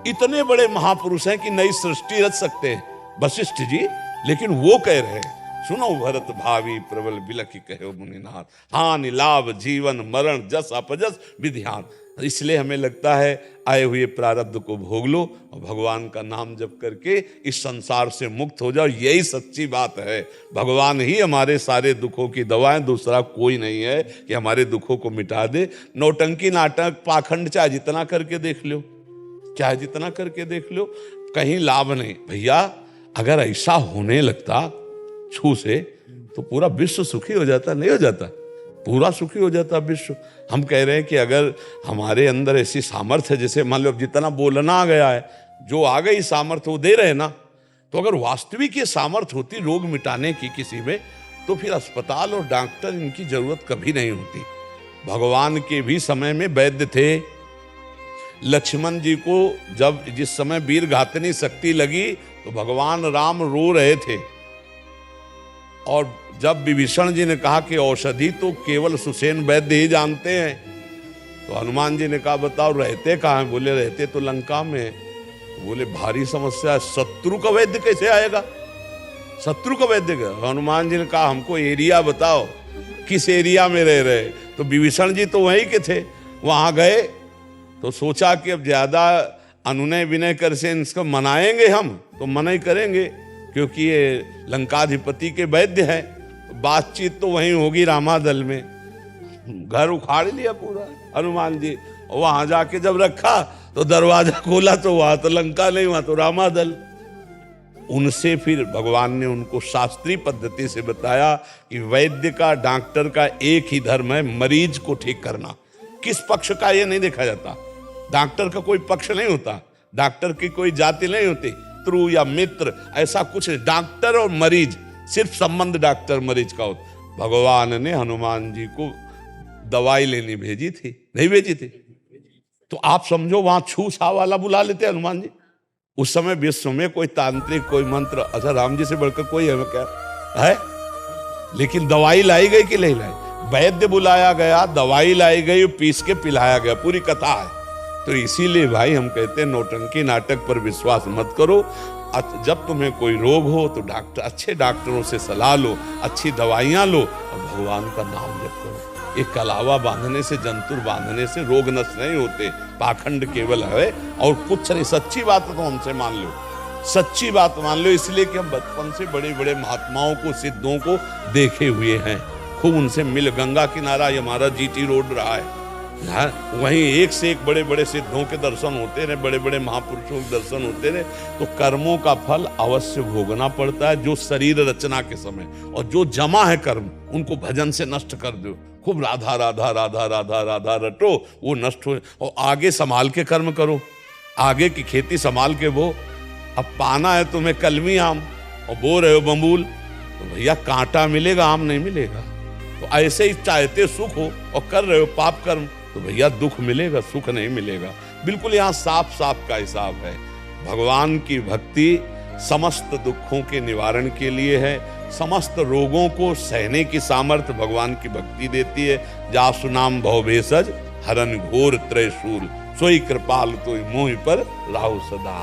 इतने बड़े महापुरुष हैं कि नई सृष्टि रच सकते हैं वशिष्ठ जी, लेकिन वो कह रहे हैं सुनो भरत भावी प्रबल बिलखि कहो मुनिनाथ, हानि लाभ जीवन मरण जस अपजस विध्यान। इसलिए हमें लगता है आए हुए प्रारब्ध को भोग लो और भगवान का नाम जप करके इस संसार से मुक्त हो जाओ। यही सच्ची बात है। भगवान ही हमारे सारे दुखों की दवा है, दूसरा कोई नहीं है कि हमारे दुखों को मिटा दे। नौटंकी नाटक पाखंड चाहे जितना करके देख लो, चाहे जितना करके देख लो, कहीं लाभ नहीं। भैया अगर ऐसा होने लगता छू से तो पूरा विश्व सुखी हो जाता, नहीं हो जाता? पूरा सुखी हो जाता विश्व। हम कह रहे हैं कि अगर हमारे अंदर ऐसी सामर्थ्य है, जैसे मान लो जितना बोलना आ गया है, जो आ गई सामर्थ्य वो दे रहे ना, तो अगर वास्तविक ये सामर्थ्य होती रोग मिटाने की किसी में, तो फिर अस्पताल और डॉक्टर इनकी जरूरत कभी नहीं होती। भगवान के भी समय में वैद्य थे। लक्ष्मण जी को जब जिस समय वीर घातनी शक्ति लगी तो भगवान राम रो रहे थे, और जब विभीषण जी ने कहा कि औषधि तो केवल सुसेन वैद्य ही जानते हैं, तो हनुमान जी ने कहा बताओ रहते कहाँ हैं? बोले रहते तो लंका में। तो बोले भारी समस्या है, शत्रु का वैद्य कैसे आएगा? शत्रु का वैद्य का? हनुमान जी ने कहा हमको एरिया बताओ, किस एरिया में रह रहे? तो विभीषण जी तो वहीं के थे, वहां गए तो सोचा कि अब ज्यादा अनुनय विनय कर से इसको मनाएंगे हम, तो मना ही करेंगे क्योंकि ये लंकाधिपति के वैद्य हैं। तो बातचीत तो वहीं होगी रामादल में। घर उखाड़ लिया पूरा हनुमान जी, और वहां जाके जब रखा तो दरवाजा खोला तो वहां तो लंका नहीं, वहां तो रामादल। उनसे फिर भगवान ने उनको शास्त्रीय पद्धति से बताया कि वैद्य का डॉक्टर का एक ही धर्म है, मरीज को ठीक करना। किस पक्ष का ये नहीं देखा जाता। डॉक्टर का कोई पक्ष नहीं होता, डॉक्टर की कोई जाति नहीं होती, शत्रु या मित्र ऐसा कुछ। डॉक्टर और मरीज, सिर्फ संबंध डॉक्टर मरीज का होता। भगवान ने हनुमान जी को दवाई लेनी भेजी थी, नहीं भेजी थी? तो आप समझो वहां छू छा वाला बुला लेते हनुमान जी। उस समय विश्व में कोई तांत्रिक, कोई मंत्र, अच्छा राम जी से बढ़कर कोई है क्या है? लेकिन दवाई लाई गई कि नहीं लाई? वैद्य बुलाया गया, दवाई लाई गई, पीस के पिलाया गया, पूरी कथा है। तो इसीलिए भाई हम कहते हैं नौटंकी नाटक पर विश्वास मत करो। जब तुम्हें कोई रोग हो तो डॉक्टर, अच्छे डॉक्टरों से सलाह लो, अच्छी दवाइयां लो और भगवान का नाम जप करो। एक कलावा बांधने से, जंतुर बांधने से रोग नष्ट नहीं होते। पाखंड केवल है और कुछ नहीं। सच्ची बात तो हमसे मान लो, सच्ची बात मान लो। इसलिए कि हम बचपन से बड़े बड़े महात्माओं को, सिद्धों को देखे हुए हैं, खूब उनसे मिल। गंगा किनारा ये हमारा जीटी रोड रहा है, वहीं एक से एक बड़े बड़े सिद्धों के दर्शन होते रहे, बड़े बड़े महापुरुषों के दर्शन होते रहे। तो कर्मों का फल अवश्य भोगना पड़ता है, जो शरीर रचना के समय। और जो जमा है कर्म, उनको भजन से नष्ट कर दो। खूब राधा राधा राधा राधा राधा रटो, वो नष्ट हो। और आगे संभाल के कर्म करो, आगे की खेती संभाल के बो। अब पाना है तुम्हें कलमी आम और बो रहे हो बम्बूल, तो भैया कांटा मिलेगा, आम नहीं मिलेगा। तो ऐसे ही चाहते सुख हो और कर रहे हो पाप कर्म, तो भैया दुख मिलेगा, सुख नहीं मिलेगा। बिल्कुल यहाँ साफ साफ का हिसाब है। भगवान की भक्ति समस्त दुखों के निवारण के लिए है। समस्त रोगों को सहने की सामर्थ्य भगवान की भक्ति देती है। जासु नाम भव भेषज हरन घोर त्रयशूल, सोई कृपाल तो मोहि पर राहु सदा।